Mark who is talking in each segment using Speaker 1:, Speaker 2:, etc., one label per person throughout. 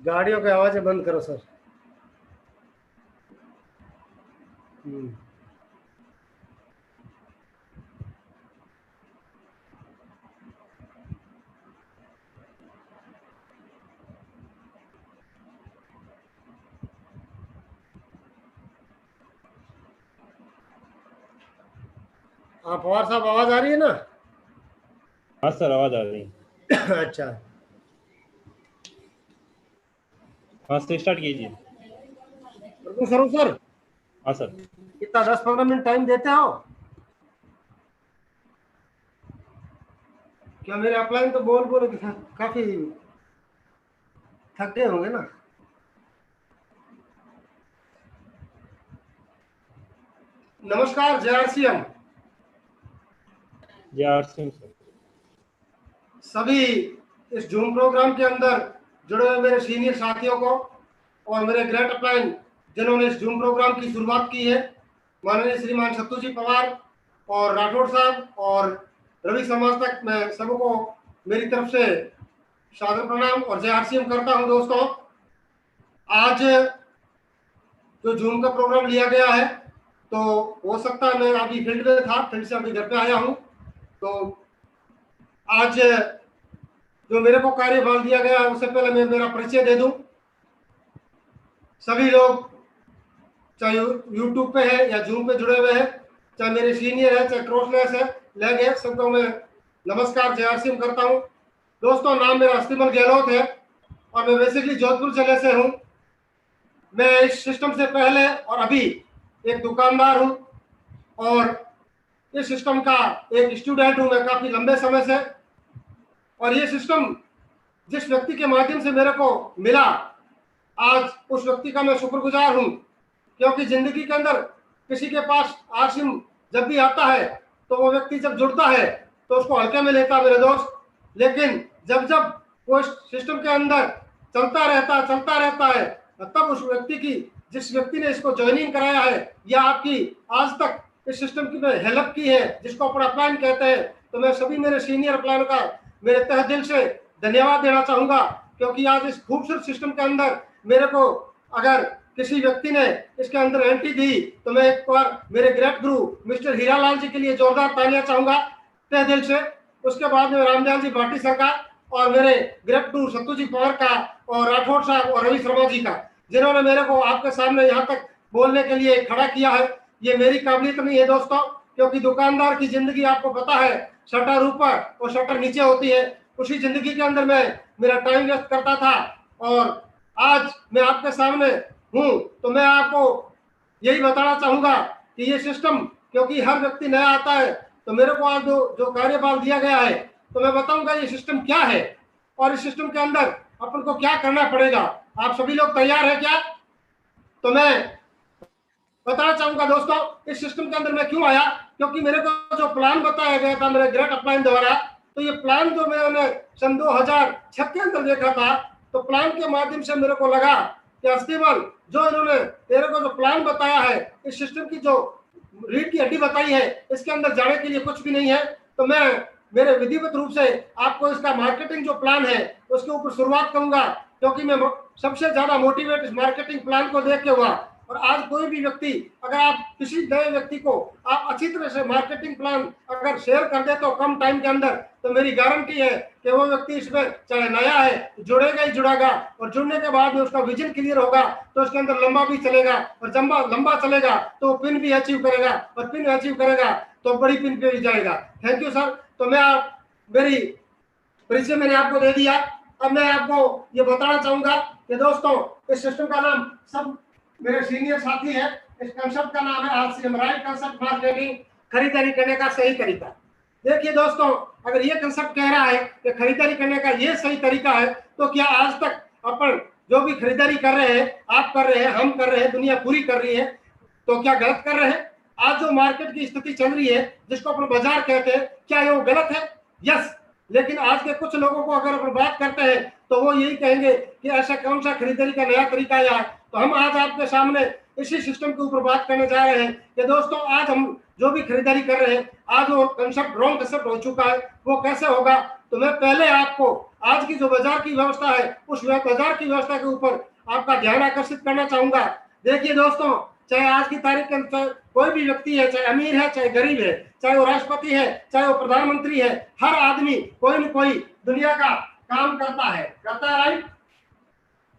Speaker 1: गाड़ियों की आवाज़ें बंद करो सर। हाँ पवार साहब, आवाज़ आ रही है ना?
Speaker 2: हाँ सर, आवाज़ आ रही है।
Speaker 1: अच्छा,
Speaker 2: हाँ सर, स्टार्ट कीजिए।
Speaker 1: सर
Speaker 2: हाँ सर।
Speaker 1: कितना 10-15 मिनट टाइम देते हो? क्या मेरे अपलाइन तो बोल बोल के काफी थक गए होंगे ना? नमस्कार, जय आरसीएम।
Speaker 2: जय आरसीएम सर।
Speaker 1: सभी इस जूम प्रोग्राम के अंदर जुड़े हुए मेरे सीनियर साथियों को और मेरे ग्रेट अपलाइन जिन्होंने इस जूम प्रोग्राम की शुरुआत की है, माननीय श्रीमान सत्तू जी पवार और राठौड़ साहब और रवि समाज तक, मैं सबको मेरी तरफ से सादर प्रणाम और जय आरसीएम करता हूं। दोस्तों, आज जो जूम का प्रोग्राम लिया गया है, तो हो सकता है मैं अभी फील्ड में था, फील्ड से अभी घर पे आया हूं, तो आज जो मेरे को कार्यभार दिया गया है उससे पहले मैं मेरा परिचय दे दूं। सभी लोग चाहे यूट्यूब पे है या जूम पे जुड़े हुए हैं, चाहे मेरे सीनियर है, चाहे क्रॉसलेस है, लैग है, सबको मैं नमस्कार जय आरसीएम करता हूं। दोस्तों, नाम मेरा अस्तिमल गहलोत है और मैं बेसिकली जोधपुर जिले से हूं। मैं इस सिस्टम से पहले और अभी एक दुकानदार हूं और इस सिस्टम का एक स्टूडेंट हूं मैं काफी लंबे समय से। और ये सिस्टम जिस व्यक्ति के माध्यम से मेरे को मिला, आज उस व्यक्ति का मैं शुक्रगुजार हूं, क्योंकि जिंदगी के अंदर किसी के पास आरसीएम जब भी आता है तो वो व्यक्ति जब जुड़ता है तो उसको हल्के में लेता मेरे दोस्त, लेकिन जब जब वो सिस्टम के अंदर चलता रहता है, तब उस व्यक्ति की, जिस व्यक्ति ने इसको ज्वाइनिंग कराया है या आपकी आज तक इस सिस्टम की हेल्प की है, जिसको अपना प्लान कहते हैं, तो मैं सभी मेरे सीनियर प्लान का मेरे तहे दिल से धन्यवाद देना चाहूंगा, क्योंकि आज इस खूबसूरत सिस्टम के अंदर मेरे को अगर किसी व्यक्ति ने इसके अंदर एंट्री दी, तो मैं एक बार मेरे ग्रेट गुरु मिस्टर हीरालाल जी के लिए जोरदार तालियां चाहूंगा तहे दिल से। उसके बाद में रामदयाल जी भाटी सर का और मेरे ग्रेट गुरु सत्तू जी पवार का और राठौड़ साहब और रवि शर्मा जी का, जिन्होंने मेरे को आपके सामने यहाँ तक बोलने के लिए खड़ा किया है। ये मेरी काबिलियत नहीं है दोस्तों, क्योंकि दुकानदार की जिंदगी आपको पता है, शटर ऊपर और शटर नीचे होती है। उसी जिंदगी के अंदर मैं मेरा टाइम वेस्ट करता था और आज मैं आपके सामने हूं, तो मैं आपको यही बताना चाहूंगा कि ये सिस्टम, क्योंकि हर व्यक्ति नया आता है, तो मेरे को आज जो कार्यभार दिया गया है, तो मैं बताऊंगा ये सिस्टम क्या है और इस सिस्टम के अंदर अपन को क्या करना पड़ेगा। आप सभी लोग तैयार है क्या? तो मैं बताना चाहूंगा दोस्तों, इस सिस्टम के अंदर मैं क्यों आया, क्योंकि मेरे को जो प्लान बताया गया था मेरे ग्रेट अपलाइन द्वारा, तो ये प्लान जो मैंने सन 2006 के अंदर देखा था, तो प्लान के माध्यम से मेरे को लगा कि अस्तिमल, जो इन्होंने तेरे को जो प्लान बताया है, इस सिस्टम की जो रीढ़ की हड्डी बताई है, इसके अंदर जाने के लिए कुछ भी नहीं है। तो मैं मेरे विधिवत रूप से आपको इसका मार्केटिंग जो प्लान है उसके ऊपर शुरुआत करूंगा, क्योंकि मैं सबसे ज्यादा मोटिवेट इस मार्केटिंग प्लान को देख के हुआ। और आज कोई भी व्यक्ति, अगर आप किसी नए व्यक्ति को आप अच्छी तरह से मार्केटिंग प्लान अगर शेयर कर दे तो कम टाइम के अंदर, तो मेरी गारंटी है कि वो व्यक्ति इसमें चाहे नया है जुड़ेगा ही जुड़ेगा, और जुड़ने के बाद में उसका विजन क्लियर होगा तो उसके अंदर लंबा भी चलेगा, और लंबा चलेगा तो पिन भी अचीव करेगा, और पिन अचीव करेगा तो बड़ी पिन पे भी जाएगा। Thank you sir. तो मैं मेरी परिचय मैंने आपको दे दिया। अब मैं आपको ये बताना चाहूंगा कि दोस्तों, इस सिस्टम का नाम सब मेरे सीनियर साथी है, इस कंसेप्ट का नाम है आरसीएम, राइट कंसेप्ट मार्केटिंग, खरीदारी करने का सही तरीका। देखिए दोस्तों, अगर ये कंसेप्ट कह रहा है कि खरीदारी करने का ये सही तरीका है, तो क्या आज तक अपन जो भी खरीदारी कर रहे हैं, आप कर रहे हैं, हम कर रहे हैं, दुनिया पूरी कर रही है, तो क्या गलत कर रहे हैं? आज जो मार्केट की स्थिति चल रही है, जिसको अपन बाजार कहते हैं, क्या ये वो गलत है? यस। लेकिन आज के कुछ लोगों को अगर अपन बात करते हैं तो वो यही कहेंगे कि ऐसा कौन सा खरीदारी का नया तरीका है। तो हम आज आपके सामने इसी सिस्टम के ऊपर बात करने जा रहे हैं कि दोस्तों, आज हम जो भी खरीदारी कर रहे हैं, आज वो कंसेप्ट रॉन्ग कंसेप्ट हो चुका है, वो कैसे होगा। तो मैं पहले आपको आज की जो बाजार की व्यवस्था है उस बाजार की व्यवस्था के ऊपर आपका ध्यान आकर्षित करना चाहूंगा। देखिए दोस्तों, चाहे आज की तारीख के चाहे कोई भी व्यक्ति है, चाहे अमीर है चाहे गरीब है, चाहे वो राष्ट्रपति है चाहे वो प्रधानमंत्री है, हर आदमी कोई न कोई दुनिया का काम करता है राइट।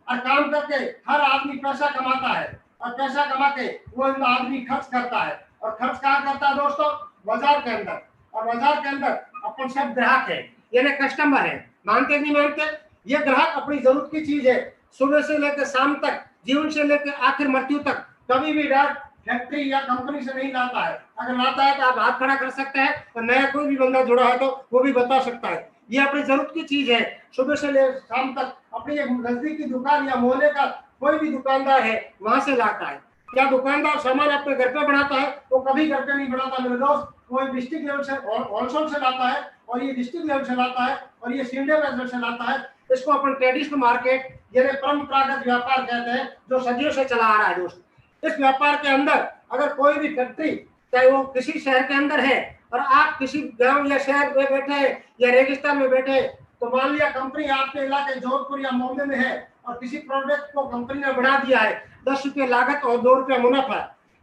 Speaker 1: और काम करके हर आदमी पैसा कमाता है और पैसा कमा के वो आदमी खर्च करता है। और खर्च कहाँ करता है दोस्तों? बाजार के अंदर। और बाजार के अंदर अपन सब ग्राहक है, यानी कस्टमर है। मानते नहीं मानते, ये ग्राहक अपनी जरूरत की चीज है। सुबह से लेकर शाम तक, जीवन से लेकर आखिर मृत्यु तक, कभी भी डायरेक्ट फैक्ट्री या कंपनी से नहीं लाता है। अगर लाता है तो आप हाथ खड़ा कर सकते हैं और नया कोई भी बंदा जुड़ा है तो वो भी बता सकता है। ये अपनी जरूरत की चीज है। सुबह से लेकर शाम तक अपनी एक नजदीक की दुकान या मोहल्ले का कोई भी दुकानदार है वहां से लाता है। क्या दुकानदार सामान अपने घर पे बनाता है? वो कभी घर पे नहीं बनाता मेरे दोस्त। वो डिस्ट्रिक्ट लेवल से होलसेल से लाता है और ये डिस्ट्रिक्ट लेवल से लाता है और ये सीडे लेवल से लाता है। इसको अपन ट्रेडिशनल मार्केट यानी परंपरागत व्यापार कहते हैं, जो सदियों से चला आ रहा है दोस्त। इस व्यापार के अंदर अगर कोई भी फैक्ट्री, चाहे वो किसी शहर के अंदर है और आप किसी गांव या शहर में बैठे हैं या रेगिस्तान में बैठे हैं, तो मान लिया कंपनी आपके इलाके जोधपुर या मोहल्ले में है और किसी प्रोडक्ट को कंपनी ने बढ़ा दिया है 10 रुपये लागत और 2 रुपये मुनाफा।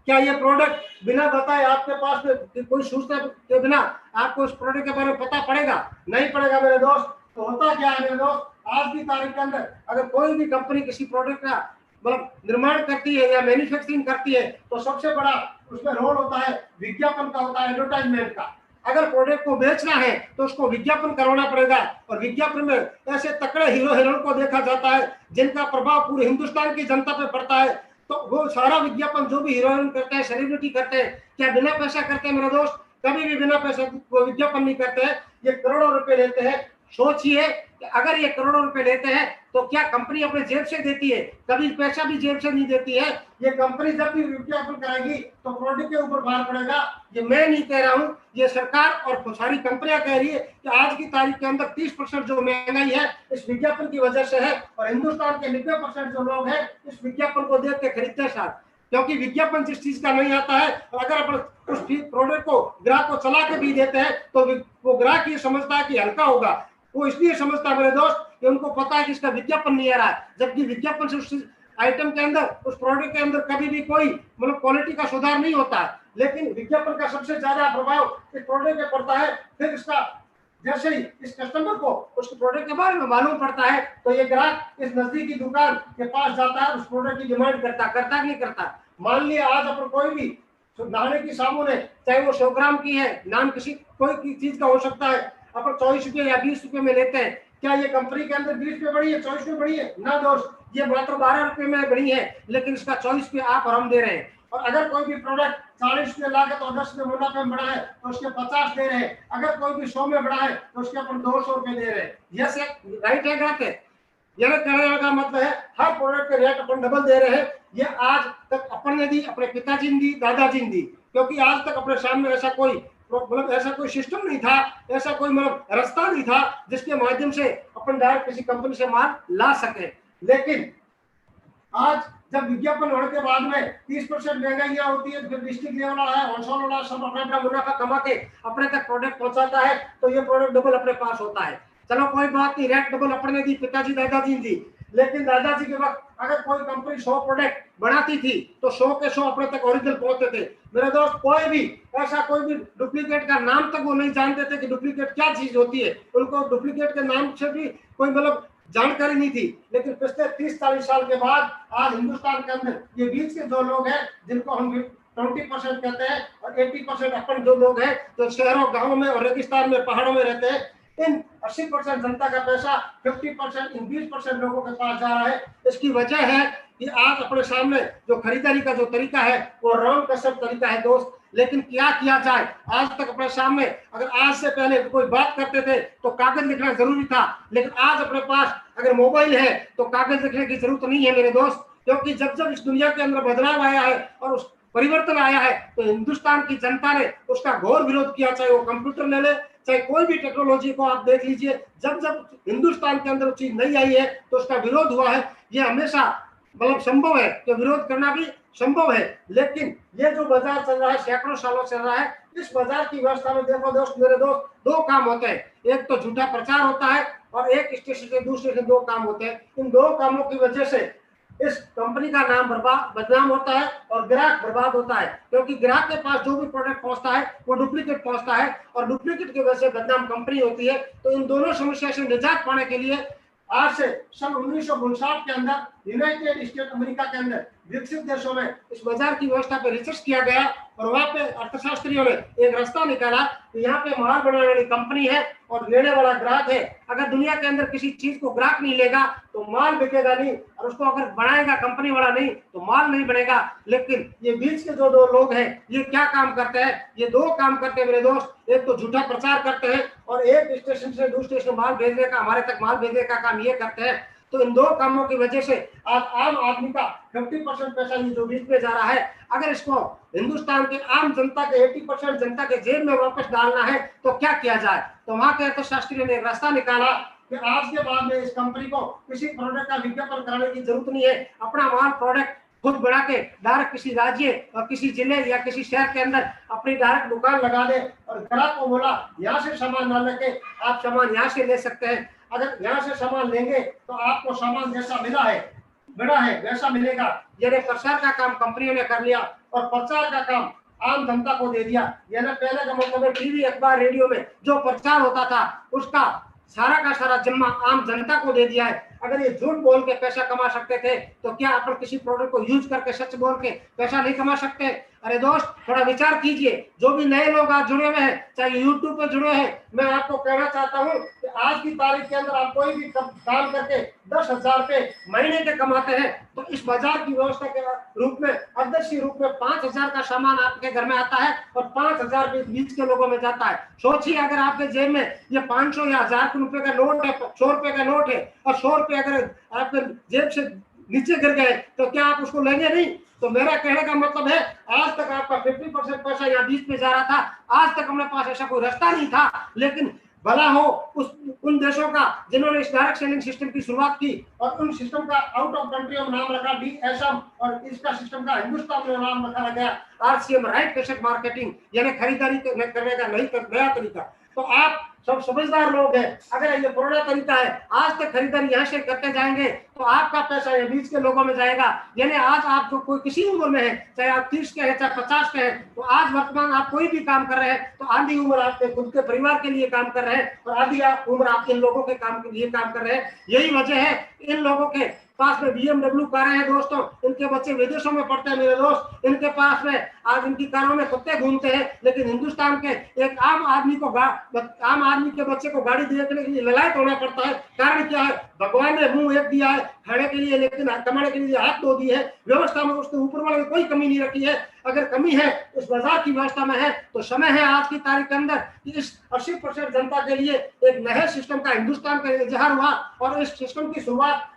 Speaker 1: क्या ये प्रोडक्ट बिना बताए आपके पास कोई सूचना के बिना आपको उस प्रोडक्ट के बारे में पता पड़ेगा? नहीं पड़ेगा मेरे दोस्त। तो होता क्या है मेरे दोस्त, आज की तारीख के अंदर अगर कोई भी कंपनी किसी प्रोडक्ट का मतलब निर्माण करती है या मैन्युफैक्चरिंग करती है तो सबसे बड़ा उसमें रोल होता है विज्ञापन का, होता है एडवर्टाइजमेंट का। अगर प्रोडक्ट को बेचना है तो उसको विज्ञापन करवाना पड़ेगा और विज्ञापन में ऐसे तकड़े हीरो हीरोइन को देखा जाता है जिनका प्रभाव पूरे हिंदुस्तान की जनता पे पड़ता है। तो वो सारा विज्ञापन जो भी हीरोइन करते हैं, सेलिब्रिटी करते हैं, क्या बिना पैसा करते हैं मेरे दोस्त? कभी भी बिना पैसा वो विज्ञापन नहीं करते हैं। ये करोड़ों रुपए लेते हैं। सोचिए कि अगर ये करोड़ों रुपए लेते हैं तो क्या कंपनी अपने जेब से देती है? कभी पैसा भी जेब से नहीं देती है। ये कंपनी जब भी विज्ञापन कराएगी तो प्रोडक्ट के ऊपर भार पड़ेगा। ये मैं नहीं कह रहा हूँ, ये सरकार और सारी कंपनियां कह रही है कि आज की तारीख के अंदर 30% जो महंगाई है इस विज्ञापन की वजह से है और हिंदुस्तान के 90% जो लोग हैं इस विज्ञापन को देख के खरीदते हैं साथ। क्योंकि विज्ञापन जिस चीज का नहीं आता है और अगर अपन उस प्रोडक्ट को ग्राहक को चला के भी देते हैं तो वो ग्राहक ये समझता है कि हल्का होगा। वो इसलिए समझता है मेरे दोस्त कि उनको पता है कि इसका विज्ञापन नहीं आ रहा है, जबकि विज्ञापन से उस आइटम के अंदर, उस प्रोडक्ट के अंदर कभी भी कोई मतलब क्वालिटी का सुधार नहीं होता है। लेकिन विज्ञापन का सबसे ज्यादा प्रभाव इस प्रोडक्ट पे पड़ता है। फिर इसका जैसे ही इस कस्टमर को उस प्रोडक्ट के बारे में मालूम पड़ता है तो ये ग्राहक इस नजदीकी दुकान के पास जाता है, उस प्रोडक्ट की डिमांड करता नहीं करता। मान लिया आज अपन कोई भी नहाने की साबुन है, चाहे वो 100 ग्राम की है, नाम किसी कोई चीज का हो सकता है, अपन 24 रुपये या 20 रुपये में लेते हैं। क्या ये कंपनी के अंदर 20 रुपये बढ़ी है, 24 रुपये बढ़ी है? ना दोस्त, ये मात्र 12 रुपये में बढ़ी है, लेकिन इसका 24 रुपये आप और हम दे रहे हैं। और अगर कोई भी प्रोडक्ट 40 रुपये लागत और 10 रुपये मुनाफे में बढ़ा है तो उसके 50 दे रहे हैं। अगर कोई भी 100 में बढ़ा है तो उसके अपन 200 रुपये दे रहे हैं। यह राइट है, गलत है? यह कहने का मतलब है हर प्रोडक्ट के रेट अपन डबल दे रहे हैं। ये आज तक अपन ने दी, अपने पिताजी ने दी, दादाजी ने दी, क्योंकि आज तक अपने सामने ऐसा कोई मतलब ऐसा कोई सिस्टम नहीं था, ऐसा कोई मतलब रास्ता नहीं था जिसके माध्यम से अपन डायरेक्ट किसी कंपनी से माल ला सके। लेकिन आज जब विज्ञापन होने के बाद में 30% महंगाइयां होती है, फिर डिस्ट्रिक्ट लेवल वाला है, होलसेल वाला सब अपना अपना मुनाफा कमा के अपने तक प्रोडक्ट पहुंचाता है तो ये प्रोडक्ट डबल अपने पास होता है। चलो कोई बात नहीं, रेट डबल अपने दी, पिताजी दादाजी दी। लेकिन दादाजी के वक्त अगर कोई कंपनी 100 प्रोडक्ट बनाती थी तो 100 के 100 अपने तक ओरिजिनल पहुंचते थे। मेरे दोस्त, कोई भी ऐसा कोई भी डुप्लीकेट का नाम तक वो नहीं जानते थे कि डुप्लीकेट क्या चीज होती है। उनको डुप्लीकेट के नाम से भी कोई मतलब जानकारी नहीं थी। लेकिन पिछले 30-40 साल के बाद आज हिंदुस्तान के अंदर ये बीच के जो लोग हैं जिनको हम 20% कहते हैं और 80% अपन जो लोग हैं जो शहरों गाँव में और रेगिस्तान में पहाड़ों में रहते हैं, इन 80% जनता का पैसा 50% इन 20% लोगों के पास जा रहा है। इसकी वजह है कि आज अपने सामने जो खरीदारी का जो तरीका है वो रॉन्ग कसम तरीका है दोस्त। लेकिन क्या किया जाए, आज तक अपने सामने अगर आज से पहले कोई बात करते थे तो कागज लिखना जरूरी था, लेकिन आज अपने पास अगर मोबाइल है तो कागज लिखने की जरूरत नहीं है मेरे दोस्त। क्योंकि जब जब इस दुनिया के अंदर बदलाव आया है और उस परिवर्तन आया है तो हिंदुस्तान की जनता ने उसका घोर विरोध किया। चाहे वो कंप्यूटर ले ले, चाहे कोई भी टेक्नोलॉजी को आप देख लीजिए, जब जब हिंदुस्तान के अंदर चीज नहीं आई है तो उसका विरोध हुआ है। ये हमेशा मतलब संभव है कि विरोध करना भी संभव है। लेकिन ये जो बाजार चल रहा है सैकड़ों सालों चल रहा है, इस बाजार की व्यवस्था में देखो दोस्त, मेरे दोस्त, दो काम होते हैं। एक तो झूठा प्रचार होता है और एक स्टेशन से दूसरे से 2 काम होते हैं। इन 2 कामों की वजह से इस कंपनी का नाम बदनाम होता है और ग्राहक बर्बाद होता है, क्योंकि ग्राहक के पास जो भी प्रोडक्ट पहुंचता है वो डुप्लीकेट पहुंचता है और डुप्लीकेट की वजह से बदनाम कंपनी होती है। तो इन दोनों समस्या से निजात पाने के लिए आज से सन 1959 के अंदर यूनाइटेड स्टेट अमेरिका के अंदर विकसित देशों में इस बाजार की व्यवस्था पर रिसर्च किया गया और वहां पे अर्थशास्त्रियों ने एक रास्ता निकाला कि यहाँ पे माल बनाने वाली कंपनी है और लेने वाला ग्राहक है। अगर दुनिया के अंदर किसी चीज को ग्राहक नहीं लेगा तो माल बिकेगा नहीं, और उसको अगर बनाएगा कंपनी वाला नहीं तो माल नहीं बनेगा। लेकिन ये बीच के जो 2 लोग हैं ये क्या काम करते हैं? ये 2 काम करते हैं मेरे दोस्त। एक तो झूठा प्रचार करते हैं और एक स्टेशन से दूसरे स्टेशन माल भेजने का, हमारे तक माल भेजने का काम ये करते हैं। तो इन 2 कामों की वजह से आज आम आदमी का 50% पैसा जो बीच में जा रहा है, अगर इसको हिंदुस्तान के आम जनता के 80% जनता के जेब में वापस डालना है तो क्या किया जाए? तो वहां के अर्थशास्त्री ने एक रास्ता निकाला कि आज के बाद में इस कंपनी को किसी प्रोडक्ट का विज्ञापन कराने की जरूरत नहीं है। अपना माल प्रोडक्ट खुद बना के डायरेक्ट किसी राज्य और किसी जिले या किसी शहर के अंदर अपनी डायरेक्ट दुकान लगा दे और ग्राहक को बोला यहाँ से सामान ना लेके आप सामान यहाँ से ले सकते हैं। अगर यहाँ से सामान लेंगे तो आपको सामान जैसा मिला है बड़ा है वैसा मिलेगा। यानी प्रचार का काम कंपनियों ने कर लिया और प्रचार का काम आम जनता को दे दिया। यानी पहले का मतलब टीवी अखबार रेडियो में जो प्रचार होता था उसका सारा का सारा जिम्मा आम जनता को दे दिया है। अगर ये झूठ बोल के पैसा कमा सकते थे तो क्या अपन किसी प्रोडक्ट को यूज करके सच बोल के पैसा नहीं कमा सकते? अरे दोस्त थोड़ा विचार कीजिए। जो भी नए लोग आज जुड़े हुए हैं, चाहे यूट्यूब पे जुड़े हैं, मैं आपको कहना चाहता हूँ कि आज की तारीख के अंदर आप कोई भी काम करके 10,000 रुपए महीने के कमाते हैं तो इस बाजार की व्यवस्था के रूप में अदृश्य रूप में 5,000 का सामान आपके घर में आता है और 5,000 बीच के लोगों में जाता है। सोचिए अगर आपके जेब में ये 500 या 1,000 रुपए का नोट है, 100 रुपए का नोट है और 100 रुपए अगर आपके जेब से नीचे गिर गए तो क्या आप उसको लेंगे नहीं? तो मेरा कहने का मतलब है आज तक आपका 50% पैसा यहाँ बीच में जा रहा था। आज तक हमारे पास ऐसा कोई रास्ता नहीं था। लेकिन भला हो उन देशों का जिन्होंने इस डायरेक्ट सेलिंग सिस्टम की शुरुआत की और उन सिस्टम का आउट ऑफ कंट्री में नाम रखा DSM और इसका सिस्टम का हिंदुस्तान में नाम रखा गया RCM, राइट एसेट मार्केटिंग, यानी खरीदारी करने का नया तरीका। तो आप सब समझदार लोग हैं। अगर ये पुराना तरीका है, आज तक खरीदारी यहाँ से करते जाएंगे तो आपका पैसा ये बीच के लोगों में जाएगा। यानी आज आप जो कोई किसी उम्र में है, चाहे आप 30 के हैं चाहे 50 के हैं, तो आज वर्तमान आप कोई भी काम कर रहे हैं तो आधी उम्र आपके खुद के परिवार के लिए काम कर रहे हैं और आधी उम्र आप इन लोगों के काम के लिए काम कर रहे हैं। यही वजह है इन लोगों के पास में BMW कारें हैं दोस्तों। इनके बच्चे विदेशों में पढ़ते हैं मेरे दोस्त। इनके पास में आज इनकी कारों में कुत्ते घूमते हैं। लेकिन हिंदुस्तान के एक आम आदमी के बच्चे को गाड़ी देखने के लिए ललायत होना पड़ता है। कारण क्या है? भगवान ने मुंह एक दिया है खाने के लिए, लेकिन कमाने के लिए हाथ 2 दिए है। व्यवस्था में उसके ऊपर वाले कोई कमी नहीं रखी है। अगर कमी है इस बाजार की व्यवस्था में है तो समय है आज की तारीख के अंदर कि इस 80% जनता के लिए एक नए सिस्टम का हिंदुस्तान का इजहार हुआ। और इस सिस्टम की शुरुआत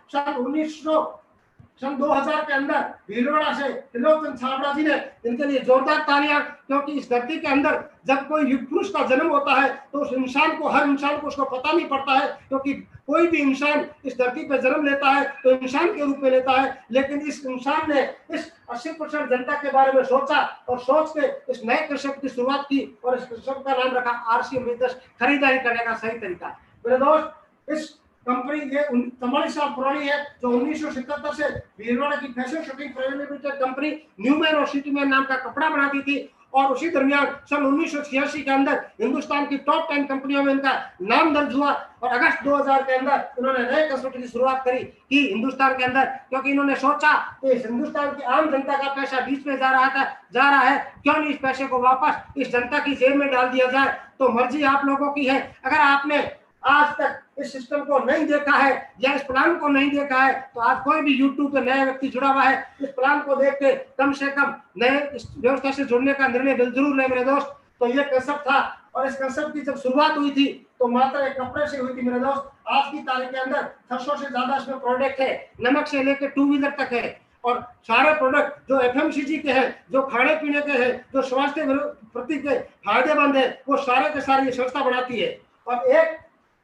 Speaker 1: सन 2000 के अंदर भीलवाड़ा से त्रिलोकचंद छाबड़ा जी ने, इनके लिए जोरदार तालियां। क्योंकि इस धरती के अंदर जब कोई पुरुष का जन्म होता है तो उस इंसान को, हर इंसान को उसको पता नहीं पड़ता है, क्योंकि कोई भी इंसान इस धरती पर जन्म लेता है तो इंसान के रूप में लेता है। लेकिन इस इंसान ने इस 80% जनता के बारे में सोचा और सोच के इस नए कृषक की शुरुआत की और इस कृषक का नाम रखा RCM बिजनेस, खरीदारी करने का सही तरीका। मेरे दोस्त इस कंपनी ये 44 साल पुरानी है, जो 1977 से भीलवाड़ा की fashion suiting private limited company Newman और सिटीमैन नाम का कपड़ा बनाती थी। और उसी दरमियान सन 1986 के अंदर हिंदुस्तान की टॉप 10 कंपनियों में इनका नाम दर्ज हुआ और अगस्त 2000 के अंदर इन्होंने नए कंस्ट्रक्शन की शुरुआत करी कि हिंदुस्तान के अंदर, क्योंकि इन्होंने सोचा कि इस हिंदुस्तान की आम जनता का पैसा बीच में जा रहा है, क्यों नहीं इस पैसे को वापस इस जनता की जेब में डाल दिया जाए। तो मर्जी आप लोगों की है। अगर आपने आज तक इस सिस्टम को नहीं देखा है या इस प्लान को नहीं देखा है तो आज कोई भी यूट्यूब पे नया व्यक्ति जुड़ा हुआ है, इस प्लान को देख के कम से कम नए इस व्यवस्था से जुड़ने का निर्णय जरूर ले मेरे दोस्त। तो ये कंसेप्ट था और इस कंसेप्ट की जब शुरुआत हुई थी तो मात्र एक कपड़े से हुई थी मेरे दोस्त। आज की तारीख के अंदर 600 से ज्यादा इसमें प्रोडक्ट है, नमक से लेकर 2 व्हीलर तक है और सारे प्रोडक्ट जो FMCG के हैं, जो खाने पीने के हैं, जो स्वास्थ्य प्रति के फायदेमंद है, वो सारे के सारे ये संस्था बनाती है। और एक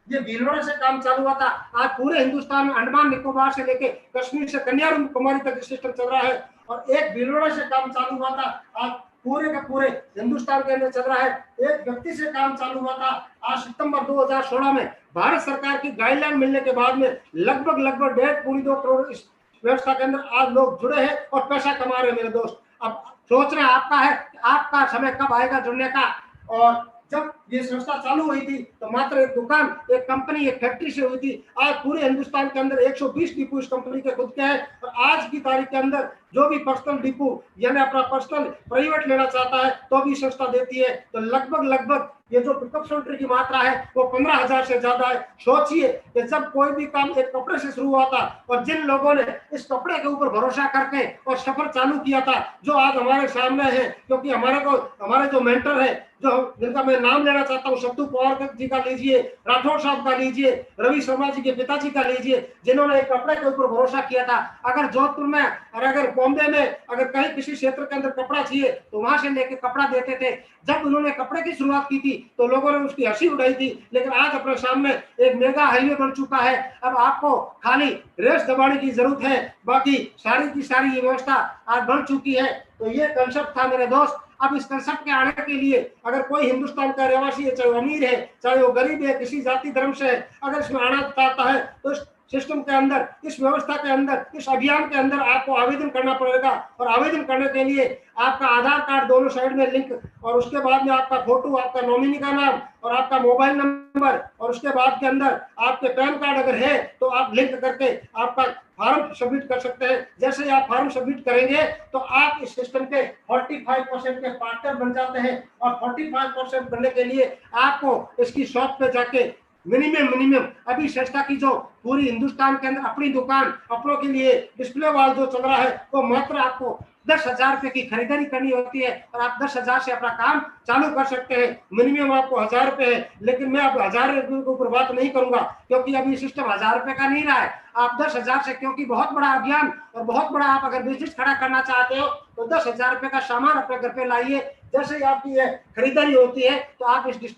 Speaker 1: ये भीलवाड़ा से काम चालू हुआ था, आज पूरे हिंदुस्तान में अंडमान निकोबार से लेके कश्मीर से कन्याकुमारी तक सिस्टम चल रहा है। और एक भीलवाड़ा से काम चालू हुआ था, आज पूरे के पूरे हिंदुस्तान के अंदर चल रहा है। एक व्यक्ति से काम चालू हुआ था। आज सितंबर 2016 में भारत सरकार की गाइडलाइन मिलने के बाद में लगभग लगभग 1.5 करोड़ इस व्यवस्था के अंदर आज लोग जुड़े हैं और पैसा कमा रहे हैं मेरे दोस्त। अब सोच रहे आपका है कि आपका समय कब आएगा जुड़ने का। और जब ये संस्था चालू हुई थी तो मात्र एक दुकान, एक कंपनी, एक फैक्ट्री से हुई थी। आज पूरे हिंदुस्तान के अंदर 120 डिपो इस कंपनी के खुद के हैं। और आज की तारीख के अंदर जो भी पर्सनल डिपो यानी अपना पर्सनल प्राइवेट लेना चाहता है तो भी संस्था देती है। तो लगभग लगभग ये जो पिकअप सेंटर की मात्रा है वो 15,000 से ज्यादा है। सोचिए कि जब कोई भी काम एक कपड़े से शुरू हुआ था और जिन लोगों ने इस कपड़े के ऊपर भरोसा करके और सफर चालू किया था, जो आज हमारे सामने है, क्योंकि हमारे जो मेंटर है, जो जिनका मैं नाम लेना चाहता हूँ, सत्तू पवार जी का लीजिए, राठौर साहब का लीजिए, रवि शर्मा जी के पिताजी का लीजिए, जिन्होंने एक कपड़े के ऊपर भरोसा किया था। अगर जोधपुर में और अगर बॉम्बे में अगर कहीं किसी क्षेत्र के अंदर कपड़ा चाहिए तो वहां से लेके कपड़ा देते थे। जब उन्होंने कपड़े की शुरुआत की थी तो लोगों ने उसकी हंसी उड़ाई थी, लेकिन आज अपने सामने एक मेगा हाईवे बन चुका है। अब आपको खाली रेस दबाने की जरूरत है, बाकी सारी की सारी व्यवस्था आज बन चुकी है। तो ये कंसेप्ट था मेरे दोस्त। अब इस कंसेप्ट के आने के लिए अगर कोई हिंदुस्तान का रहवासी है, चाहे वो अमीर है चाहे वो गरीब है, किसी जाति धर्म से है, अगर इसमें आना चाहता है तो इस सिस्टम के अंदर, इस व्यवस्था के अंदर, इस अभियान के अंदर आपको आवेदन करना पड़ेगा। और आवेदन करने के लिए आपका आधार कार्ड दोनों साइड में लिंक, और उसके बाद में आपका फोटो, आपका नॉमिनी का नाम और आपका मोबाइल नंबर, और उसके बाद के अंदर आपके पैन कार्ड अगर है तो आप लिंक करके आपका फॉर्म सबमिट कर सकते हैं। जैसे ही आप फॉर्म सबमिट करेंगे तो आप इस सिस्टम के 45% के पार्टनर बन जाते हैं। और 45% बनने के लिए आपको इसकी शॉप पे जाके मिनिमम अभी संस्था की जो पूरी हिंदुस्तान के अंदर अपनी दुकान, अपनों के लिए डिस्प्ले वॉल जो चल रहा है, वो मात्र आपको 10,000 रुपए की खरीदारी करनी होती है और आप 10,000 से अपना काम चालू कर सकते हैं। मिनिमम आपको 1,000 रुपए है, लेकिन मैं अब 1,000 रुपए के ऊपर बात नहीं करूंगा, क्योंकि अभी सिस्टम 1,000 रुपए का नहीं रहा है। आप 10,000 से, क्योंकि बहुत बड़ा अभियान और बहुत बड़ा आप अगर बिजनेस खड़ा करना चाहते हो तो 10,000 रुपए का सामान अपने घर पे लाइए। जैसे ही आपकी ये खरीदारी होती है तो आप इस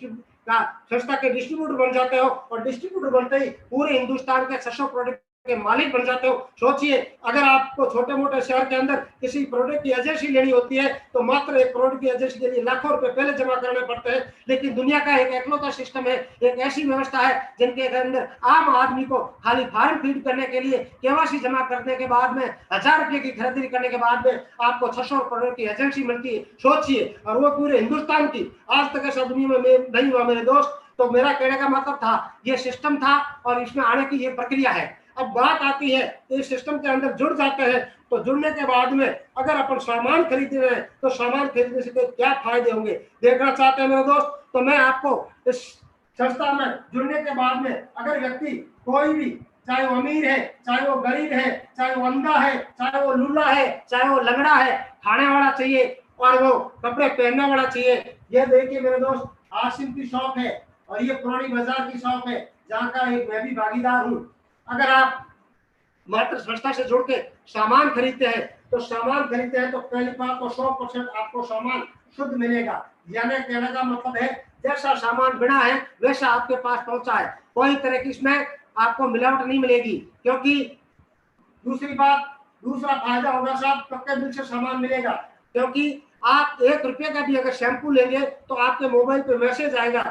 Speaker 1: संस्था के डिस्ट्रीब्यूटर बन जाते हो, और डिस्ट्रीब्यूटर बनते ही पूरे हिंदुस्तान के 600 प्रोडक्ट के मालिक बन जाते हो। सोचिए, अगर आपको छोटे मोटे शहर के अंदर किसी प्रोडक्ट की एजेंसी लेनी होती है तो मात्र एक प्रोडक्ट की एजेंसी के लिए लाखों रुपए पहले जमा करने पड़ते हैं। लेकिन दुनिया का एक एकलौता सिस्टम है, एक ऐसी व्यवस्था है जिनके अंदर आम आदमी को खाली फार्म फीड करने के लिए केवाईसी जमा करने के बाद में 1,000 रुपए की खरीदारी करने के बाद में आपको 600 प्रोडक्ट की एजेंसी मिलती है। सोचिए, और वो पूरे हिंदुस्तान की। आज तक ऐसा दुनिया में नहीं हुआ मेरे दोस्त। तो मेरा कहने का मतलब था, ये सिस्टम था और इसमें आने की ये प्रक्रिया है। अब बात आती है इस सिस्टम के अंदर जुड़ जाते हैं तो जुड़ने के बाद में अगर अपन सामान खरीद रहे हैं तो सामान खरीदने से क्या फायदे होंगे देखना चाहते हैं मेरे दोस्त। तो मैं आपको इस संस्था में जुड़ने के बाद में अगर व्यक्ति कोई भी, चाहे वो अमीर है, चाहे वो गरीब है, चाहे वो अंधा है, चाहे वो लूला है, चाहे वो लंगड़ा है, खाने वाला चाहिए और वो कपड़े पहनने वाला चाहिए। ये देखिए मेरे दोस्त, आसिम की शॉप है और ये पुरानी बाजार की शॉप है जहाँ का एक मैं भी भागीदार हूँ। अगर आप मात्र संस्था से जुड़ के सामान खरीदते हैं तो पहली बात तो 100% आपको सामान शुद्ध मिलेगा। यानी कहने का मतलब है जैसा सामान बिना है वैसा आपके पास पहुंचा है, कोई तरह की इसमें आपको मिलावट नहीं मिलेगी। क्योंकि दूसरा फायदा होगा साहब, पक्के बिल से सामान मिलेगा। क्योंकि आप 1 रुपये का भी अगर शैम्पू लेंगे तो आपके मोबाइल पे मैसेज आएगा।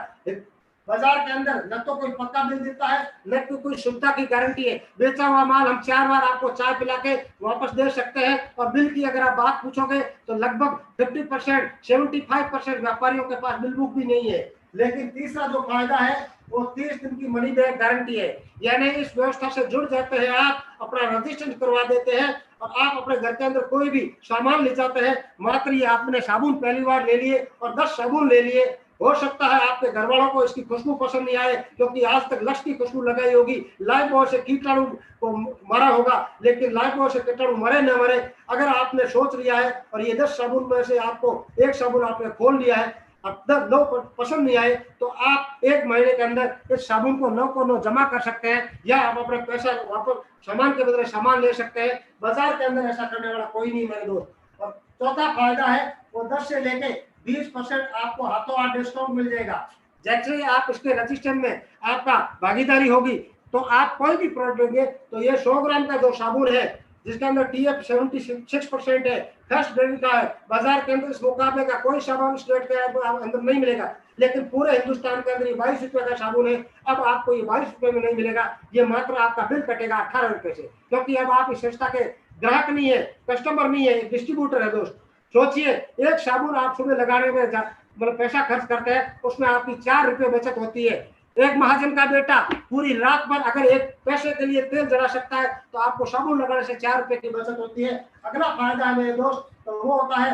Speaker 1: बाजार के अंदर न तो कोई पक्का बिल देता है, न तो कोई शुद्धता की गारंटी है। बेचा हुआ माल हम 4 बार आपको चाय पिला के वापस दे सकते हैं। और बिल की अगर आप बात पूछोगे तो लगभग 50%, 75% व्यापारियों के पास बिल बुक भी नहीं है। लेकिन तीसरा जो फायदा है वो 30 दिन की मनी बैक गारंटी है। यानी इस व्यवस्था से जुड़ जाते हैं, आप अपना रजिस्ट्रेशन करवा देते हैं और आप अपने घर के अंदर कोई भी सामान ले जाते हैं। मात्र ये आपने साबुन पहली बार ले लिए और 10 साबुन ले लिए, हो सकता है आपके घर वालों को इसकी खुशबू पसंद नहीं आए, क्योंकि आज तक लक्ष्य की खुशबू लगाई होगी, लाइफ बॉय से कीटाणु को मरा होगा, लेकिन लाइफ बॉय से कीटाणु मरे न मरे। अगर आपने सोच लिया है और ये 10 साबुन में से आपको एक साबुन आपने खोल लिया है, अब 9 पसंद नहीं आए तो आप 1 महीने के अंदर इस साबुन को 9 को 9 जमा कर सकते हैं, या आप अपने पैसा वापस सामान के बदले सामान ले सकते हैं। बाजार के अंदर ऐसा करने वाला कोई नहीं मेरे दोस्त। और चौथा फायदा है वो 10 से लेके 20% आपको हाथों हाथ डिस्काउंट मिल जाएगा। जैसे आप इसके रजिस्ट्रेशन में आपका भागीदारी होगी तो आप कोई भी प्रोडक्ट लेंगे तो ये 100 ग्राम का जो साबुन है जिसके अंदर TF 76% है, फर्स्ट ग्रेड का है। बाजार के अंदर इस मुकाबले का कोई साबुन इस रेट के अंदर नहीं मिलेगा, लेकिन पूरे हिंदुस्तान के अंदर ये 22 रुपए का साबुन है। अब आपको ये 22 रुपए में नहीं मिलेगा, ये मात्र आपका बिल कटेगा 18 रुपए से, क्योंकि अब आप इस संस्था के ग्राहक नहीं है, कस्टमर नहीं है, डिस्ट्रीब्यूटर है। दोस्त सोचिए, एक साबुन आप सुबह लगाने में मतलब पैसा खर्च करते हैं, उसमें आपकी 4 रुपए बचत होती है। एक महाजन का बेटा पूरी रात भर अगर एक पैसे के लिए तेल जला सकता है, तो आपको साबुन लगाने से 4 रुपए की बचत होती है। अगला फायदा है मेरे दोस्त, तो वो होता है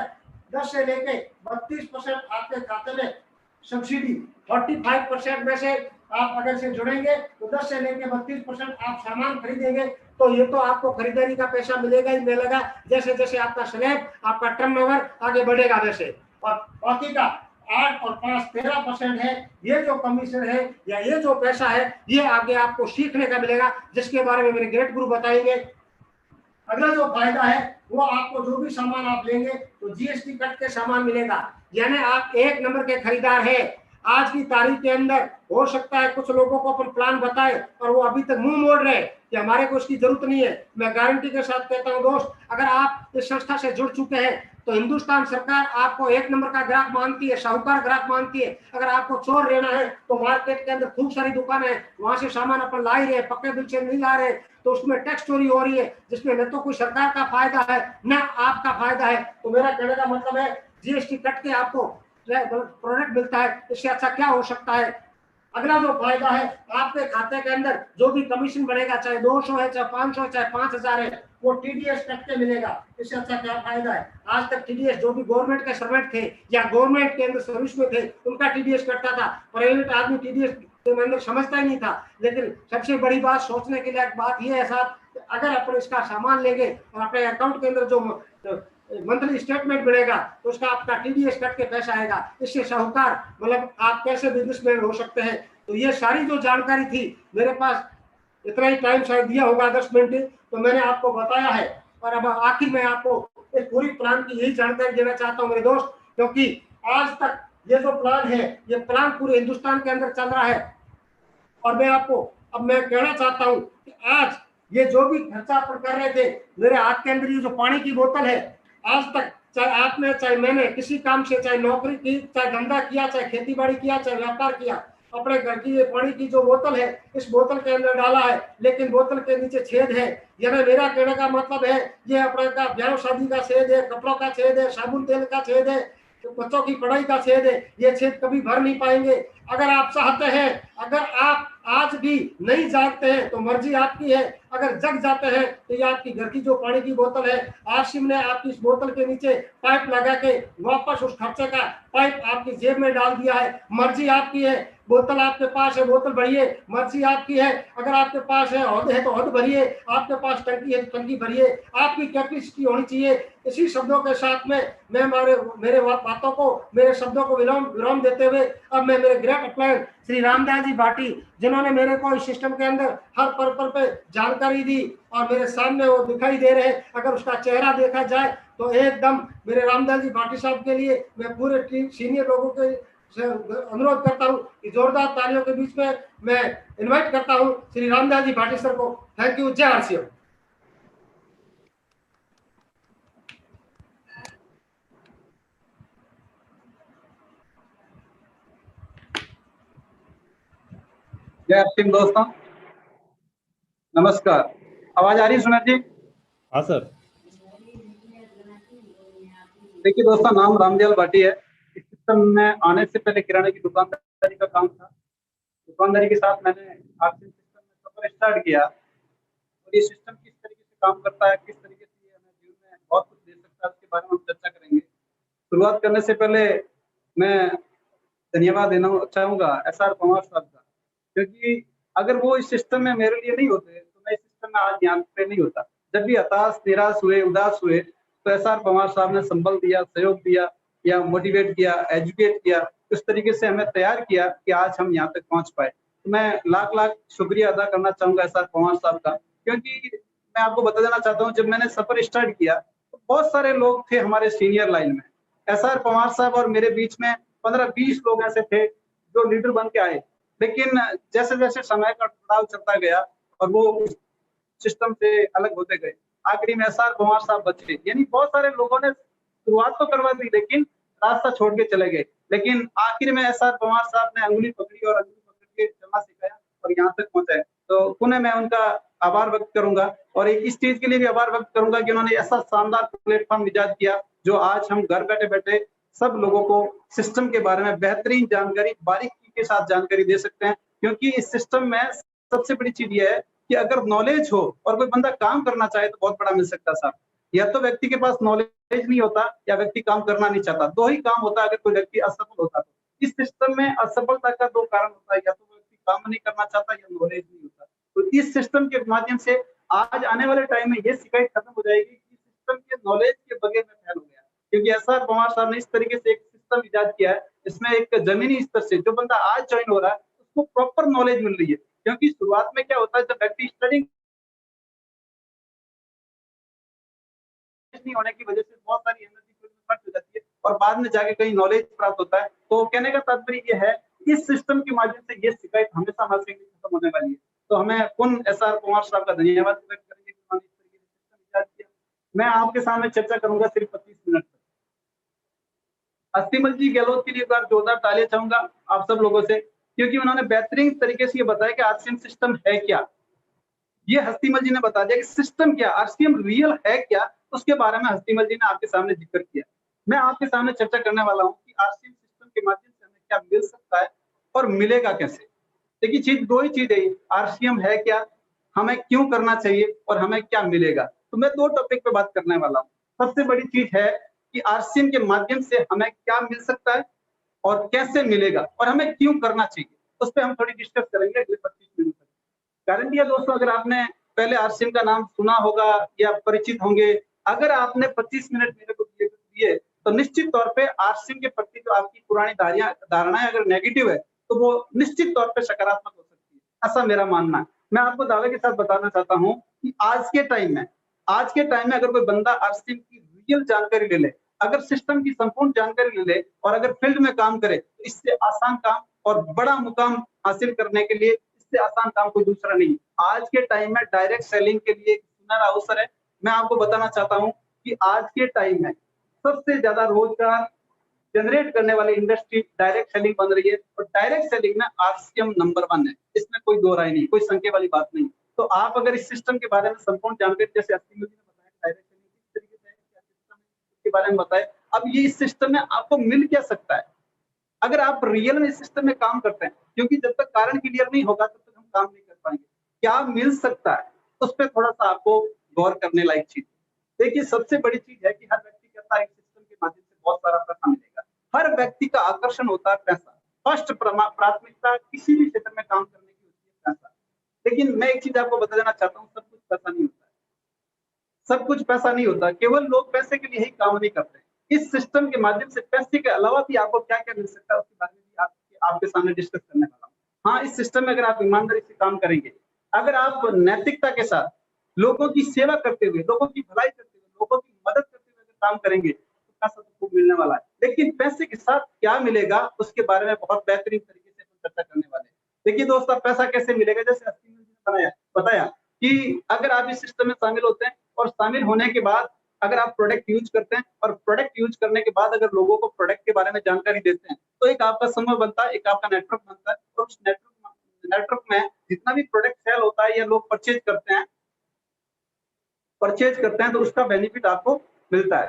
Speaker 1: 10 से लेके 32% आपके खाते में सब्सिडी। 45% में से आप अगर से जुड़ेंगे तो 10 से लेके 32% आप सामान खरीदेंगे, तो ये तो आपको खरीदारी का पैसा मिलेगा ही मिलेगा। जैसे जैसे आपका स्लैब, आपका टर्नओवर आगे बढ़ेगा वैसे, और बाकी का 8 और 5 13% है। ये जो कमीशन है या ये जो पैसा है, ये आगे आपको सीखने का मिलेगा, जिसके बारे में मेरे ग्रेट गुरु बताएंगे। अगला जो फायदा है वो आपको जो भी सामान आप लेंगे तो GST कट के सामान मिलेगा, यानी आप 1 नंबर के खरीदार है। आज की तारीख के अंदर हो सकता है कुछ लोगों को अपन प्लान बताए और वो अभी तक मुंह मोड़ रहे कि हमारे को इसकी जरूरत नहीं है। मैं गारंटी के साथ कहता हूं दोस्त, अगर आप इस संस्था से जुड़ चुके हैं तो हिंदुस्तान सरकार आपको 1 नंबर का ग्राहक मानती है, शाहूकार ग्राहक मानती है। अगर आपको चोर लेना है तो मार्केट के अंदर खूब सारी दुकानें हैं, वहां से सामान अपन ला ही रहे, पक्के बिल से नहीं ला रहे, तो उसमें टैक्स चोरी हो रही है, जिसमें न तो कोई सरकार का फायदा है न आपका फायदा है। तो मेरा कहने का मतलब है, GST कट के आपको प्रोडक्ट मिलता है, इससे अच्छा क्या हो सकता है। अगला जो फायदा है, आपके खाते के अंदर जो भी कमीशन बढ़ेगा, चाहे 200 है, चाहे 500 है, चाहे 5000 है, वो TDS कट के मिलेगा। इससे अच्छा क्या फायदा है। आज तक TDS जो भी गवर्नमेंट के सर्वेंट थे या गवर्नमेंट के अंदर सर्विस में थे, उनका TDS कटता था। प्राइवेट आदमी TDS के अंदर समझता ही नहीं था। लेकिन सबसे बड़ी बात, सोचने के लिए बात यह है साहब, अगर अपन इसका सामान लेंगे और अपने अकाउंट के अंदर जो मंथली स्टेटमेंट मिलेगा तो उसका आपका TDS कट के पैसा आएगा। इससे साहूकार मतलब आप कैसे बिजनेसमैन हो सकते हैं। तो ये सारी जो जानकारी थी, मेरे पास इतना ही टाइम शायद दिया होगा 10 मिनट, तो मैंने आपको बताया है। और अब आखिर में आपको इस पूरी प्लान की यही जानकारी देना चाहता हूँ मेरे दोस्त, क्योंकि आज तक ये जो प्लान है, ये प्लान पूरे हिंदुस्तान के अंदर चल रहा है। और मैं आपको अब मैं कहना चाहता हूँ कि आज ये जो भी खर्चा अपन कर रहे थे, मेरे हाथ के अंदर ये जो पानी की बोतल है, आज तक चाहे आपने चाहे मैंने किसी काम से, चाहे नौकरी की, चाहे धंधा किया, चाहे खेती बाड़ी किया, चाहे व्यापार किया, अपने घर की ये पानी की जो बोतल है, इस बोतल के अंदर डाला है, लेकिन बोतल के नीचे छेद है। यानी मेरा कहने का मतलब है, ये अपने का ब्याह शादी का छेद है, कपड़ों का छेद है, साबुन तेल का छेद है, बच्चों की पढ़ाई का छेद है। ये छेद कभी भर नहीं पाएंगे। अगर आप चाहते हैं, अगर आप आज भी नहीं जागते हैं तो मर्जी आपकी है, अगर जग जाते हैं तो ये आपकी घर की जो पानी की बोतल है, आसिम ने आपकी इस बोतल के नीचे पाइप लगा के वापस उस खर्चे का पाइप आपकी जेब में डाल दिया है। मर्जी आपकी है, बोतल आपके पास है, बोतल भरिए, मर्जी आपकी है। अगर आपके पास है हौद है तो हौद भरिए, आपके पास टंकी है तो टंकी भरिए, आपकी कैपेसिटी होनी चाहिए। इसी शब्दों के साथ में मैं मेरे बातों को, मेरे शब्दों को विराम देते हुए अब मैं मेरे ग्रेट अपलाइन श्री रामदास जी भाटी, जिन्होंने मेरे को इस सिस्टम के अंदर हर पर्पल पे जानकारी दी और मेरे सामने वो दिखाई दे रहे हैं, अगर उसका चेहरा देखा जाए तो एकदम मेरे रामदास जी भाटी साहब के लिए मैं पूरे टीम सीनियर लोगों के से अनुरोध करता हूं कि जोरदार तालियों के बीच में मैं इनवाइट करता हूं श्री रामदास जी भाटी सर को। Thank you. जय आरसीएम।
Speaker 3: जय आरसीएम दोस्तों, नमस्कार। आवाज आ रही है सुमेर जी?
Speaker 2: हाँ सर।
Speaker 3: देखिए दोस्तों, नाम रामदयाल भाटी है। इस सिस्टम में आने से पहले किराने की दुकानदारी का काम था। दुकानदारी के साथ मैंने आरसीएम सिस्टम में सफर स्टार्ट किया और ये सिस्टम किस तरीके से काम करता है, किस तरीके से ये हमें जीवन में बहुत कुछ दे सकता है, उसके बारे में हम चर्चा करेंगे। शुरुआत करने से पहले मैं धन्यवाद देना चाहूँगा SR पवार साहब का, क्योंकि अगर वो इस सिस्टम में मेरे लिए नहीं होते तो मैं इस सिस्टम में आज यहाँ पे नहीं होता। जब भी हताश, निराश हुए, उदास हुए तो SR पवार साहब ने संबल दिया, सहयोग दिया या मोटिवेट किया, एजुकेट किया, उस तरीके से हमें तैयार किया कि आज हम यहाँ तक पहुँच पाए। तो मैं लाख लाख शुक्रिया अदा करना चाहूँगा SR पवार साहब का, क्योंकि मैं आपको बता देना चाहता हूँ, जब मैंने सफर स्टार्ट किया तो बहुत सारे लोग थे हमारे सीनियर लाइन में। SR पवार साहब और मेरे बीच में 15-20 लोग ऐसे थे जो लीडर बन के आए, लेकिन जैसे जैसे समय का पड़ाव चलता गया और वो सिस्टम से अलग होते गए, आखिरी में एसआर पंवार साहब बचे। यानी बहुत सारे लोगों ने शुरुआत तो करवा दी लेकिन रास्ता छोड़ के चले गए, लेकिन आखिर में एसआर पंवार साहब ने अंगुली पकड़ी और अंगुली पकड़ के चलना सिखाया और यहाँ तक पहुंचे। तो पुनः मैं उनका आभार व्यक्त करूंगा और एक इस चीज के लिए भी आभार व्यक्त करूंगा कि उन्होंने ऐसा शानदार प्लेटफॉर्म इजाद किया जो आज हम घर बैठे बैठे सब लोगों को सिस्टम के बारे में बेहतरीन जानकारी, बारीकी के साथ जानकारी दे सकते हैं। क्योंकि इस सिस्टम में सबसे बड़ी चीज ये है कि अगर नॉलेज हो और कोई बंदा काम करना चाहे तो बहुत बड़ा मिल सकता है साहब। या तो व्यक्ति के पास नॉलेज नहीं होता या व्यक्ति काम करना नहीं चाहता, दो ही काम होता है अगर कोई व्यक्ति असफल होता। तो इस सिस्टम में असफलता का दो कारण होता है, या तो व्यक्ति काम नहीं करना चाहता या नॉलेज नहीं होता। तो इस सिस्टम के माध्यम से आज आने वाले टाइम में ये शिकायत खत्म हो जाएगी कि सिस्टम के नॉलेज के बगैर में फैल हो गया। क्योंकि एसआर पंवार साहब ने इस तरीके से एक सिस्टम इजाद किया है, इसमें एक जमीनी स्तर से जो बंदा आज ज्वाइन हो रहा है उसको प्रॉपर नॉलेज मिल रही है। क्योंकि शुरुआत में क्या होता है, जब व्यक्ति स्टडी नहीं होने की वजह से बहुत सारी एनर्जी खर्च हो जाती है और बाद में जाके कहीं नॉलेज प्राप्त होता है। तो कहने का तात्पर्य ये है, इस सिस्टम के माध्यम से ये शिकायत हमेशा हमारे खत्म होने वाली है। तो हमें पुनः एसआर पंवार साहब का धन्यवाद व्यक्त करेंगे कि उन्होंने इस तरीके से सिस्टम इजाद किया। मैं आपके सामने चर्चा करूंगा सिर्फ 25 मिनट तक। अस्थिमल जी गहलोत के लिए एक बार जोरदार तालियां चाहूंगा आप सब लोगों से, क्योंकि उन्होंने बेहतरीन तरीके से ये बताया कि आरसीएम सिस्टम है क्या। ये हस्तीमल जी ने बता दिया कि सिस्टम क्या, आरसीएम रियल है क्या, उसके बारे में हस्तीमल जी ने आपके सामने जिक्र किया। मैं आपके सामने चर्चा करने वाला हूं कि आरसीएम सिस्टम के माध्यम से हमें क्या मिल सकता है और मिलेगा कैसे। देखिए चीज दो ही चीज है, आरसीएम है क्या, हमें क्यों करना चाहिए और हमें क्या मिलेगा। तो मैं दो टॉपिक पे बात करने वाला हूँ। सबसे बड़ी चीज है कि आरसीएम के माध्यम से हमें क्या मिल सकता है और कैसे मिलेगा और हमें क्यों करना चाहिए, उस पर हम थोड़ी डिस्कस करेंगे अगले 25 मिनट तक। गारंटी है दोस्तों, अगर आपने पहले आरसीएम का नाम सुना होगा या परिचित होंगे, अगर आपने 25 मिनट मेरे को दिए तो निश्चित तौर पे आरसीएम के प्रति जो आपकी पुरानी धारणाएं अगर नेगेटिव है तो वो निश्चित तौर पे सकारात्मक हो सकती है, ऐसा मेरा मानना है। मैं आपको दावे के साथ बताना चाहता हूँ कि आज के टाइम में अगर कोई बंदा आरसीएम की रियल जानकारी ले ले, अगर सिस्टम की संपूर्ण जानकारी ले ले और अगर फील्ड में काम करे तो इससे आसान काम और बड़ा मुकाम हासिल करने के लिए इससे आसान काम कोई दूसरा नहीं। आज के टाइम में डायरेक्ट सेलिंग के लिए एक सुनहरा अवसर है। मैं आपको बताना चाहता हूं कि आज के टाइम में सबसे ज्यादा रोजगार जनरेट करने वाली इंडस्ट्री डायरेक्ट सेलिंग बन रही है और डायरेक्ट सेलिंग में आरसीएम नंबर 1 है, इसमें कोई दो राय नहीं, कोई संख्या वाली बात नहीं। तो आप अगर इस सिस्टम के बारे में संपूर्ण जानकारी, जैसे अस्थिमल जी ने बताया डायरेक्ट सेलिंग किस तरीके से है, क्या सिस्टम है, के बारे में बताए। अब ये इस सिस्टम में आपको मिल क्या सकता है अगर आप रियल में इस सिस्टम में काम करते हैं, क्योंकि जब तक कारण क्लियर नहीं होगा तब तक हम काम नहीं कर पाएंगे। क्या मिल सकता है उस पर थोड़ा सा आपको गौर करने लायक चीज। देखिए सबसे बड़ी चीज है कि हर व्यक्ति कहता है सिस्टम के माध्यम से बहुत सारा पैसा मिलेगा। हर व्यक्ति का आकर्षण होता है पैसा, फर्स्ट प्राथमिकता किसी भी क्षेत्र में काम करने की होती है पैसा। लेकिन मैं एक चीज आपको बता देना चाहता हूँ, सब कुछ पैसा नहीं होता है, सब कुछ पैसा नहीं होता। केवल लोग पैसे के लिए ही काम नहीं करते। इस सिस्टम के माध्यम से पैसे के अलावा भी आपको क्या क्या मिल सकता है उसके बारे में भी आपके सामने डिस्कस करने वाला हूँ। हाँ, इस सिस्टम में अगर आप ईमानदारी से काम करेंगे, अगर आप नैतिकता के साथ लोगों की सेवा करते हुए, लोगों की भलाई करते हुए, लोगों की मदद करते हुए अगर काम करेंगे तो पैसा तो खूब मिलने वाला है। लेकिन पैसे के साथ क्या मिलेगा उसके बारे में बहुत बेहतरीन तरीके से हम चर्चा करने वाले हैं। देखिए दोस्तों, पैसा कैसे मिलेगा, जैसे अस्थिमल जी ने बताया कि अगर आप इस सिस्टम में शामिल होते हैं और शामिल होने के बाद अगर आप प्रोडक्ट यूज करते हैं और प्रोडक्ट यूज करने के बाद अगर लोगों को प्रोडक्ट के बारे में जानकारी देते हैं तो एक आपका समूह बनता है, एक आपका नेटवर्क बनता है और उस नेटवर्क में जितना भी प्रोडक्ट सेल होता है या लोग परचेज करते हैं तो उसका बेनिफिट आपको मिलता है।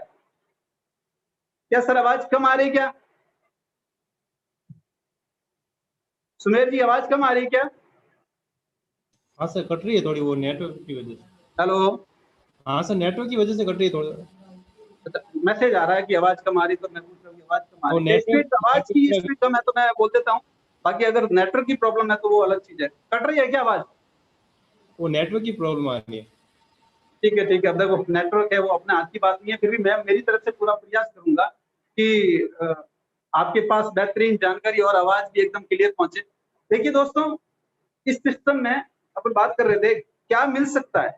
Speaker 3: क्या सर आवाज कम आ रही है क्या? सुमेर जी आवाज कम आ रही है क्या?
Speaker 2: हाँ सर, कट रही है थोड़ी, वो नेटवर्क की वजह से।
Speaker 3: हेलो,
Speaker 2: हाँ सर, नेटवर्क की वजह से कट रही है थोड़ा।
Speaker 3: मैसेज आ रहा है कि आवाज कम आ रही, तो मैं पूछ रहा हूँ आवाज कम आ रही है। स्पीड आवाज की स्पीड कम है तो मैं बोल देता हूँ, बाकी अगर नेटवर्क की प्रॉब्लम है तो वो अलग चीज है। कट रही है क्या आवाज?
Speaker 2: वो नेटवर्क की प्रॉब्लम आ रही है।
Speaker 3: ठीक है ठीक है, अब देखो नेटवर्क है वो अपने हाथ की बात नहीं है, फिर भी मैं मेरी तरफ से पूरा प्रयास करूंगा कि आपके पास बेहतरीन जानकारी और आवाज भी एकदम क्लियर पहुंचे। देखिए दोस्तों, इस सिस्टम में अपन बात कर रहे थे क्या मिल सकता है,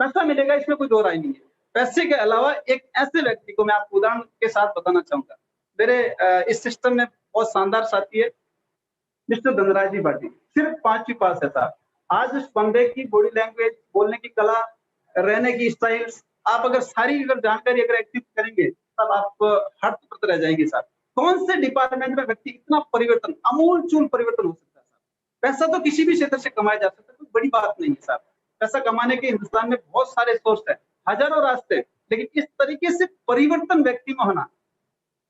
Speaker 3: पैसा मिलेगा, इसमें कोई दो राय नहीं है। पैसे के अलावा एक ऐसे व्यक्ति को मैं आपको उदाहरण के साथ बताना चाहूंगा। मेरे इस सिस्टम में बहुत शानदार साथी है मिस्टर धनराज जी भाटी, सिर्फ 5वीं पास है साहब। आज उस बंदे की बॉडी लैंग्वेज, बोलने की कला रहने की स्टाइल्स, आप अगर सारी अगर जानकारी अगर एक्टिव करेंगे तब आप हट रह जाएंगे साहब। कौन से डिपार्टमेंट में व्यक्ति इतना परिवर्तन, आमूल-चूल परिवर्तन हो सकता है साहब। पैसा तो किसी भी क्षेत्र से कमाया जा सकता है, कोई बड़ी बात नहीं है साहब। पैसा कमाने के हिंदुस्तान में बहुत सारे सोर्स हैं, हजारों रास्ते, लेकिन इस तरीके से परिवर्तन व्यक्ति में होना,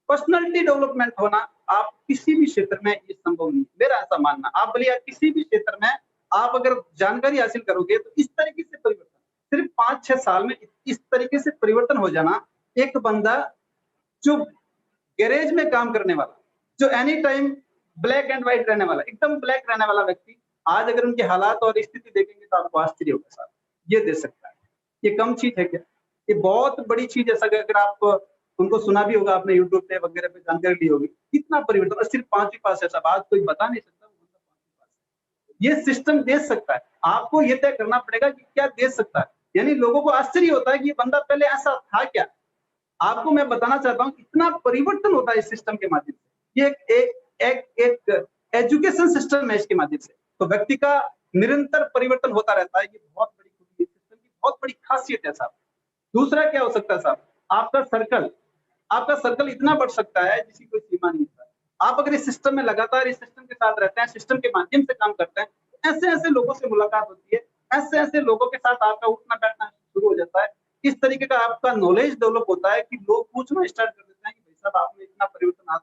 Speaker 3: पर्सनालिटी डेवलपमेंट होना, आप किसी भी क्षेत्र में ये संभव नहीं, मेरा ऐसा मानना। आप बोलिए किसी भी क्षेत्र में आप अगर जानकारी हासिल करोगे तो इस तरीके से परिवर्तन, सिर्फ 5-6 साल में इस तरीके से परिवर्तन हो जाना। एक बंदा जो गैरेज में काम करने वाला, जो any time black and white रहने वाला, एकदम ब्लैक रहने वाला व्यक्ति, आज अगर उनके हालात और स्थिति देखेंगे तो आपको आश्चर्य होगा साहब, ये दे सकता है। ये कम चीज है क्या? ये बहुत बड़ी चीज है। अगर आप उनको सुना भी होगा आपने, यूट्यूब पे वगैरह पे जानकारी ली होगी, कितना परिवर्तन। और सिर्फ 5वीं पास है साहब, आज कोई बता नहीं सकता वो बंदा 5वीं पास है। ये सिस्टम दे सकता है, आपको ये तय करना पड़ेगा कि क्या दे सकता है। यानी लोगों को आश्चर्य होता है कि ये बंदा पहले ऐसा था क्या। आपको मैं बताना चाहता हूँ इतना परिवर्तन होता है इस सिस्टम के माध्यम से। ये एक एजुकेशन सिस्टम है इसके माध्यम से, तो व्यक्ति का निरंतर परिवर्तन होता रहता है। ये बहुत बड़ी खूबी, सिस्टम की बहुत बड़ी खासियत है साहब। दूसरा क्या हो सकता है साहब, आपका सर्कल इतना बढ़ सकता है जिसकी कोई सीमा नहीं है। आप अगर इस सिस्टम में लगातार इस सिस्टम के साथ रहते हैं, सिस्टम के माध्यम से काम करते हैं, ऐसे ऐसे लोगों से मुलाकात होती है, ऐसे ऐसे लोगों के साथ आपका उठना बैठना शुरू हो जाता है। इस तरीके का आपका नॉलेज डेवलप होता है कि लोग पूछना स्टार्ट कर देते हैं कि भाई साहब आप में इतना परिवर्तन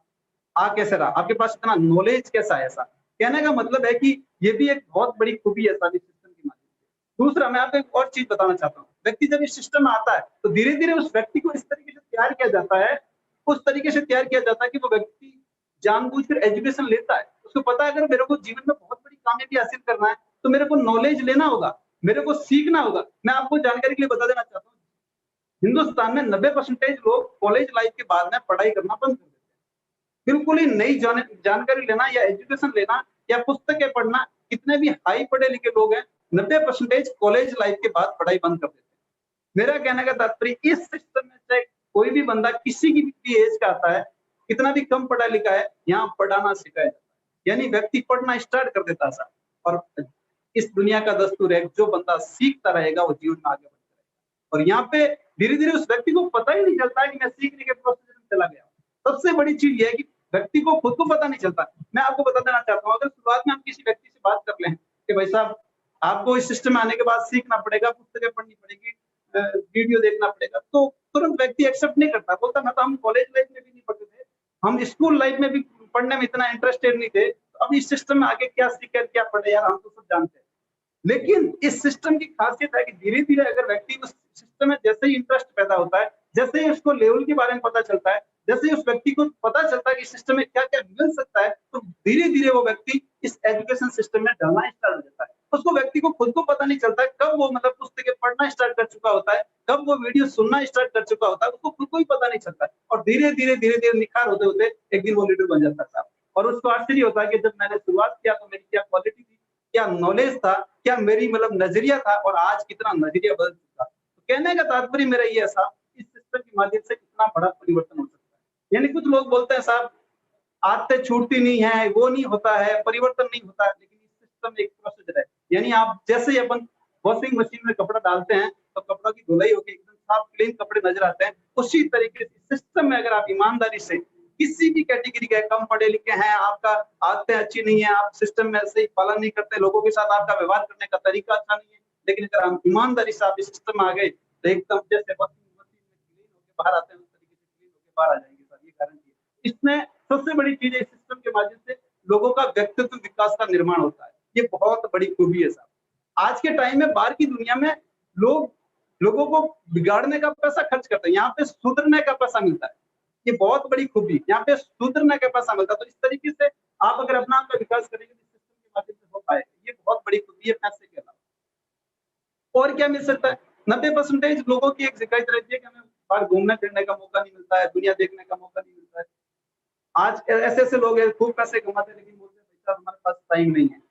Speaker 3: आ कैसे रहा, आपके पास इतना नॉलेज कैसा है। ऐसा कहने का मतलब है कि ये भी एक बहुत बड़ी खूबी है सारी सिस्टम के माध्यम से। दूसरा मैं आपको एक और चीज बताना चाहता हूँ, व्यक्ति जब इस सिस्टम में आता है तो धीरे धीरे उस व्यक्ति को इस तरीके से तैयार किया जाता है, उस तरीके से तैयार किया जाता है कि वो व्यक्ति जानबूझकर एजुकेशन लेता है। उसको पता है अगर मेरे को जीवन में बहुत बड़ी कामयाबी हासिल करना है तो मेरे को नॉलेज लेना होगा, मेरे को सीखना होगा। मैं आपको जानकारी के लिए बता देना चाहता हूँ, हिंदुस्तान में 90% लोग कॉलेज लाइफ के बाद में पढ़ाई करना बंद कर देते हैं। बिल्कुल ही नई जानकारी लेना या एजुकेशन लेना या पुस्तकें पढ़ना, कितने भी हाई पढ़े लिखे लोग हैं 90% कॉलेज लाइफ के बाद पढ़ाई बंद कर देते हैं। मेरा कहने का तात्पर्य इस सिस्टम में से कोई भी बंदा किसी की भी एज का आता है, कितना भी कम पढ़ा लिखा है, यहाँ पढ़ाना सिखाया जाता है। यानी व्यक्ति पढ़ना स्टार्ट कर देता है और इस दुनिया का दस्तूर है, जो बंदा सीखता रहेगा वो जीवन में आगे बढ़ता रहेगा। और यहाँ पे धीरे धीरे उस व्यक्ति को पता ही नहीं चलता है कि मैं सीखने के प्रोसेस में चला गया। सबसे बड़ी चीज ये है कि व्यक्ति को खुद को पता नहीं चलता। मैं आपको बता देना चाहता हूँ, अगर शुरुआत में हम किसी व्यक्ति से बात कर लें कि भाई साहब आपको इस सिस्टम में आने के बाद सीखना पड़ेगा, पुस्तकें पढ़नी पड़ेगी, वीडियो देखना पड़ेगा, तो तुरंत व्यक्ति एक्सेप्ट नहीं करता, बोलता मैं तो हम कॉलेज लाइफ में भी नहीं पढ़ते थे, हम स्कूल लाइफ में भी पढ़ने में इतना इंटरेस्टेड नहीं थे, तो अब इस सिस्टम में आगे क्या सीखे क्या पढ़े यार, हम तो सब जानते हैं। लेकिन इस सिस्टम की खासियत है कि धीरे धीरे अगर व्यक्ति उस सिस्टम में जैसे ही इंटरेस्ट पैदा होता है, जैसे ही उसको लेवल के बारे में पता चलता है, जैसे ही उस व्यक्ति को पता चलता है कि सिस्टम में क्या क्या मिल सकता है, तो धीरे धीरे वो व्यक्ति इस एजुकेशन सिस्टम में ढलना स्टार्ट हो जाता है। उसको व्यक्ति को खुद को पता नहीं चलता है कब वो मतलब पुस्तकें पढ़ना स्टार्ट कर चुका होता है, कब वो वीडियो सुनना स्टार्ट कर चुका होता है, उसको खुद को ही पता नहीं चलता है। और धीरे धीरे निखार होते होते एक दिन वो लीडर बन जाता है। और उसको आश्चर्य होता है कि जब मैंने शुरुआत किया तो मेरी क्या क्वालिटी थी, क्या नॉलेज था, क्या मेरी मतलब नजरिया था, और आज कितना नजरिया बदल चुका। तो कहने का तात्पर्य मेरा ये था, इस सिस्टम के माध्यम से कितना बड़ा परिवर्तन हो सकता है। यानी कुछ लोग बोलते हैं साहब आदतें छूटती नहीं है, वो नहीं होता है, परिवर्तन नहीं होता है, लेकिन इस सिस्टम एक प्रोसीजर है। यानी आप जैसे ही अपन वॉशिंग मशीन में कपड़ा डालते हैं तो कपड़ा की धुलाई होकर एकदम साफ क्लीन कपड़े नजर आते हैं, उसी तरीके से सिस्टम में अगर आप ईमानदारी से किसी भी कैटेगरी के, कम पढ़े लिखे हैं, आपका आदतें अच्छी नहीं है, आप सिस्टम में ऐसे ही पालन नहीं करते, लोगों के साथ आपका व्यवहार करने का तरीका अच्छा नहीं है, लेकिन अगर हम ईमानदारी से आप इस सिस्टम में आ गए तो एकदम जैसे वॉशिंग मशीन में क्लीन होकर बाहर आते हैं उस तरीके से क्लीन होकर बाहर आ जाएंगे सर, ये गारंटी है। इसमें सबसे बड़ी चीज है, इस सिस्टम के माध्यम से लोगों का व्यक्तित्व विकास का निर्माण होता है। ये बहुत बड़ी खूबी है साहब। आज के टाइम में बाहर की दुनिया में लोगों को बिगाड़ने का पैसा खर्च करते हैं, यहाँ पे सुधरने का पैसा मिलता है। ये बहुत बड़ी खूबी, यहाँ पे सुधरने का पैसा मिलता है। तो इस तरीके से आप अगर अपना आपका विकास करेंगे तो सिस्टम के माध्यम से हो पाएगा। ये बहुत बड़ी खूबी है पैसे के अलावा। और क्या मिल सकता है? 90% लोगों की एक शिकायत रहती है कि हमें बाहर घूमने फिरने का मौका नहीं मिलता है, दुनिया देखने का मौका नहीं मिलता है। आज ऐसे ऐसे लोग हैं खूब पैसे कमाते हैं, लेकिन बोलते हैं भाई हमारे पास टाइम नहीं है।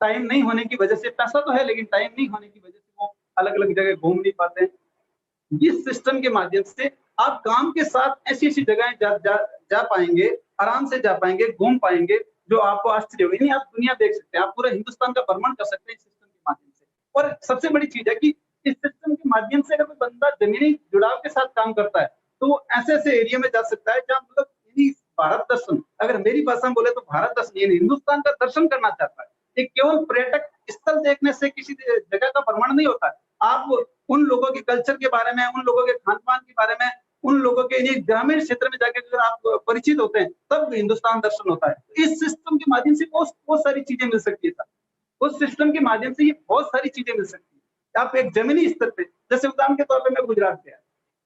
Speaker 3: टाइम नहीं होने की वजह से, पैसा तो है लेकिन टाइम नहीं होने की वजह से वो अलग अलग जगह घूम नहीं पाते हैं। इस सिस्टम के माध्यम से आप काम के साथ ऐसी ऐसी जगह जा पाएंगे, आराम से जा पाएंगे, घूम पाएंगे, जो आपको आश्चर्य होगा। नहीं, आप दुनिया देख सकते हैं, आप पूरे हिंदुस्तान का भ्रमण कर सकते हैं इस सिस्टम के माध्यम से। और सबसे बड़ी चीज है कि इस सिस्टम के माध्यम से अगर कोई बंदा जमीनी जुड़ाव के साथ काम करता है तो वो ऐसे ऐसे एरिया में जा सकता है जहाँ मतलब यानी भारत दर्शन, अगर मेरी भाषा में बोले तो भारत दर्शन यानी हिंदुस्तान का दर्शन करना चाहता है। ये केवल पर्यटक स्थल देखने से किसी जगह का भ्रमण नहीं होता है। आप उन लोगों के कल्चर के बारे में, उन लोगों के खान पान के बारे में, उन लोगों के ग्रामीण क्षेत्र में जाकर अगर आप परिचित होते हैं तब हिंदुस्तान दर्शन होता है। इस सिस्टम के माध्यम से बहुत सारी चीजें मिल सकती है। उस सिस्टम के माध्यम से ये बहुत सारी चीजें मिल सकती है। आप एक जमीनी स्तर पे, जैसे उदाहरण के तौर पे मैं गुजरात गया,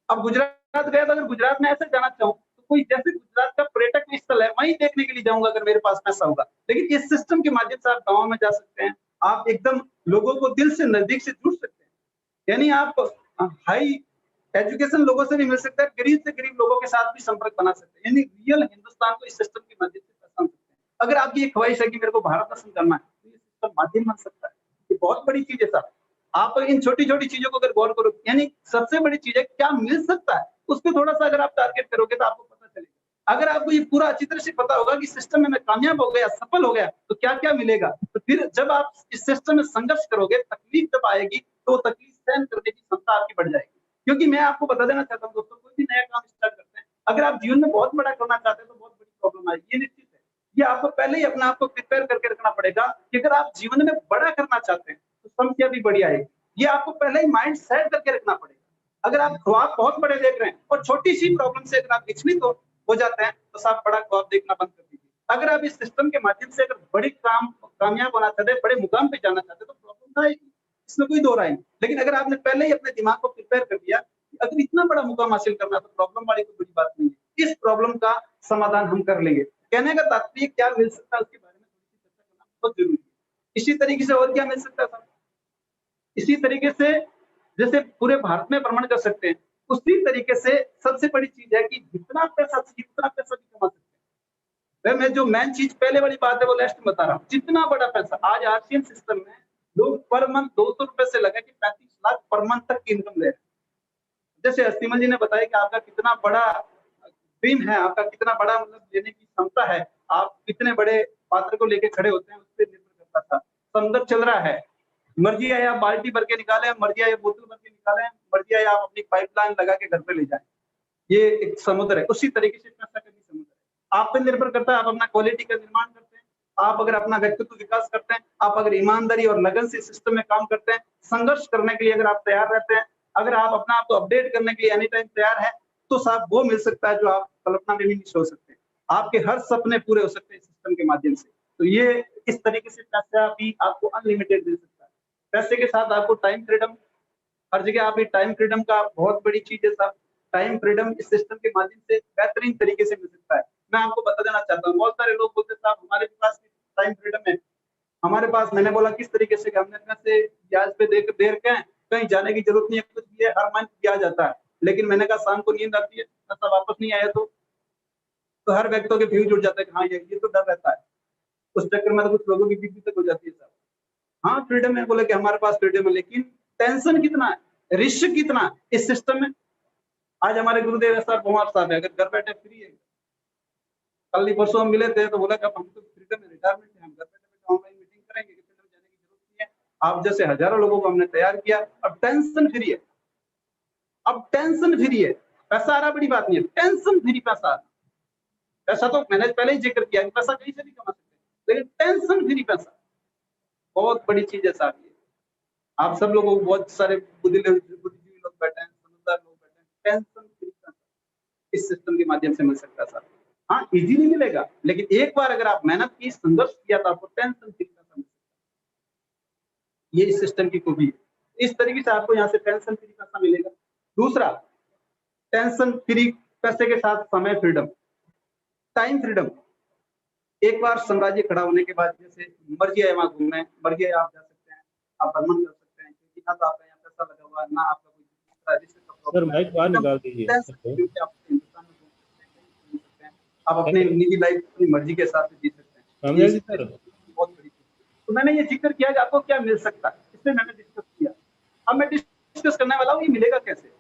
Speaker 3: अब गुजरात गया तो अगर गुजरात में ऐसे जाना चाहूँ तो कोई जैसे गुजरात का पर्यटक स्थल है वहीं देखने के लिए जाऊंगा अगर मेरे पास पैसा होगा। लेकिन इस सिस्टम के माध्यम से आप गाँव में जा सकते हैं, आप एकदम लोगों को दिल से नजदीक से जुड़ सकते हैं। यानी आप हाई एजुकेशन लोगों से भी मिल सकते हैं, गरीब से गरीब लोगों के साथ भी संपर्क बना सकते हैं। यानी रियल हिंदुस्तान को इस सिस्टम के माध्यम से पहचान सकते हैं। अगर आपकी ये ख्वाहिश है कि मेरे को भारत दर्शन करना है तो ये सिस्टम माध्यम बन सकता है। ये बहुत बड़ी चीज है सर। आप इन छोटी छोटी चीजों को अगर गौर करो, यानी सबसे बड़ी चीज है क्या मिल सकता है, उस पर थोड़ा सा अगर आप टारगेट करोगे तो आपको पता चलेगा। अगर आपको ये पूरा अच्छी तरह से पता होगा कि सिस्टम में मैं कामयाब हो गया, सफल हो गया, तो क्या क्या मिलेगा, तो फिर जब आप इस सिस्टम में संघर्ष करोगे, तकलीफ जब आएगी तो तकलीफ सहन करने की क्षमता आपकी बढ़ जाएगी। क्योंकि मैं आपको बता देना चाहता हूँ दोस्तों, कोई भी नया काम स्टार्ट करते हैं, अगर आप जीवन में बहुत बड़ा करना चाहते हैं तो बहुत बड़ी प्रॉब्लम आएगी, ये निश्चित है। ये आपको पहले ही अपने आप को प्रिपेयर करके रखना पड़ेगा कि अगर आप जीवन में बड़ा करना चाहते हैं तो समस्या भी बड़ी आएगी। ये आपको पहले ही माइंड सेट करके रखना पड़ेगा। अगर आप ख्वाब बहुत बड़े देख रहे हैं और छोटी सी प्रॉब्लम से अगर आप विचलित हो जाते हैं तो साफ बड़ा ख्वाब देखना बंद कर दीजिए। अगर आप इस सिस्टम के माध्यम से अगर बड़े कामयाब होना चाहते हैं, बड़े मुकाम पे जाना चाहते हैं तो प्रॉब्लम आएगी, इसमें कोई दो राय नहीं। लेकिन अगर आपने पहले ही अपने दिमाग को प्रिपेयर कर दिया कि अगर इतना बड़ा मुकाम हासिल करना तो प्रॉब्लम वाली कोई बड़ी बात नहीं है, इस प्रॉब्लम का समाधान हम कर लेंगे। कहने का तात्पर्य क्या मिल सकता है उसके बारे में थोड़ी सी चर्चा करना बहुत जरूरी है। इसी तरीके से और क्या मिल सकता है, इसी तरीके से जैसे पूरे भारत में भ्रमण कर सकते हैं, उसी तरीके से सबसे बड़ी चीज है कि जितना पैसा भी कमा सकते हैं। मैं जो मेन चीज पहले वाली बात है वो लास्ट में बता रहा हूँ। जितना बड़ा पैसा आज आरसीएम सिस्टम में लोग पर मंथ 200 रुपए से लगा कि 35 लाख पर मंथ तक की इनकम ले रहे हैं। जैसे अस्तिमल जी ने बताया कि आपका कितना बड़ा ड्रीम है, आपका कितना बड़ा मतलब लेने की क्षमता है, आप कितने बड़े पात्र को लेके खड़े होते हैं उस पर निर्भर करता था। संदर्भ चल रहा है, मर्जी है आप बाल्टी भर के निकाले, मर्जी है बोतल भर के निकाले, मर्जी है आप अपनी पाइपलाइन लगा के घर पे ले जाएं। ये एक समुद्र है, उसी तरीके से पैसा का भी समुद्र है। आप पे निर्भर करता है, आप अपना क्वालिटी का निर्माण करते हैं, आप अगर अपना व्यक्तित्व विकास करते हैं, आप अगर ईमानदारी और लगन से सिस्टम में काम करते हैं, संघर्ष करने के लिए अगर आप तैयार रहते हैं, अगर आप अपना आप को अपडेट करने के लिए एनी टाइम तैयार है, तो साहब वो मिल सकता है जो आप कल्पना में भी नहीं सोच सकते। आपके हर सपने पूरे हो सकते हैं सिस्टम के माध्यम से। तो ये इस तरीके से पैसा भी आपको अनलिमिटेड दे सकता है। पैसे के साथ आपको टाइम फ्रीडम, हर जगह आप टाइम फ्रीडम का बहुत बड़ी चीज है साहब। टाइम फ्रीडम इस सिस्टम के माध्यम से बेहतरीन तरीके से मिल सकता है। मैं आपको बता देना चाहता हूँ, बहुत सारे लोग बोलते हैं साहब हमारे पास टाइम फ्रीडम है, हमारे पास, मैंने बोला किस तरीके से, हमने पैसे ब्याज पे देकर दे रखे हैं, कहीं जाने की जरूरत नहीं है, कुछ भी है हर मंथ ब्याज आता है। लेकिन मैंने कहा शाम को नींद आती है, पैसा वापस नहीं आया तो हर व्यक्तियों के फ्यूज उड़ जाता है कि हाँ ये तो डर रहता है। उस चक्कर में तो कुछ लोगों की बीपी तक हो जाती है साहब। हाँ फ्रीडम है, बोले कि हमारे पास फ्रीडम है, लेकिन टेंशन कितना है, रिस्क कितना है इस सिस्टम में। आज हमारे गुरुदेव सर कुमार साहब है, अगर घर बैठे फ्री है, कल ही परसों हम मिले थे तो बोला कि हम तो फ्रीडम है, रिटायरमेंट है, हम घर बैठे ऑनलाइन मीटिंग करेंगे, किसी में जाने की जरूरत नहीं है। आप जैसे हजारों लोगों को हमने तैयार किया, अब टेंशन फ्री है, अब टेंशन फ्री है। पैसा आ रहा बड़ी बात नहीं है, टेंशन फ्री पैसा आ रहा। पैसा तो मैंने पहले ही जिक्र किया कि पैसा कहीं से भी कमा सकते हैं, लेकिन टेंशन फ्री पैसा बहुत बड़ी चीज है साहब। आप सब लोगों को, बहुत सारे बुद्धिजीवी लोग बैठे हैं, समझदार लोग बैठे हैं, टेंशन फ्री पैसा इस सिस्टम के माध्यम से मिल सकता है साहब। हाँ इजी नहीं मिलेगा, लेकिन एक बार अगर आप मेहनत की, संघर्ष किया तो आपको टेंशन फ्री पैसा मिल सकता है। ये इस सिस्टम की खूबी है। इस तरीके से आपको यहाँ से टेंशन फ्री पैसा मिलेगा। दूसरा, टेंशन फ्री पैसे के साथ समय फ्रीडम, टाइम फ्रीडम। एक बार साम्राज्य खड़ा होने के बाद जैसे मर्जी है वहां घूमने, मर्जी है आप जा सकते हैं, आप भ्रमण कर सकते हैं, क्योंकि ना तो आपका यहाँ पैसा लगा हुआ, ना आपका कोई
Speaker 2: सर माइक बाहर निकाल दीजिए।
Speaker 3: आप अपनी निजी लाइफ अपनी मर्जी के हिसाब से जी सकते हैं।
Speaker 2: रामलाल जी सर,
Speaker 3: बहुत बड़ी चीज। तो मैंने ये जिक्र किया कि आपको क्या मिल सकता है, इसमें मैंने डिस्कस किया। अब मैं डिस्कस करने वाला हूँ ये मिलेगा कैसे।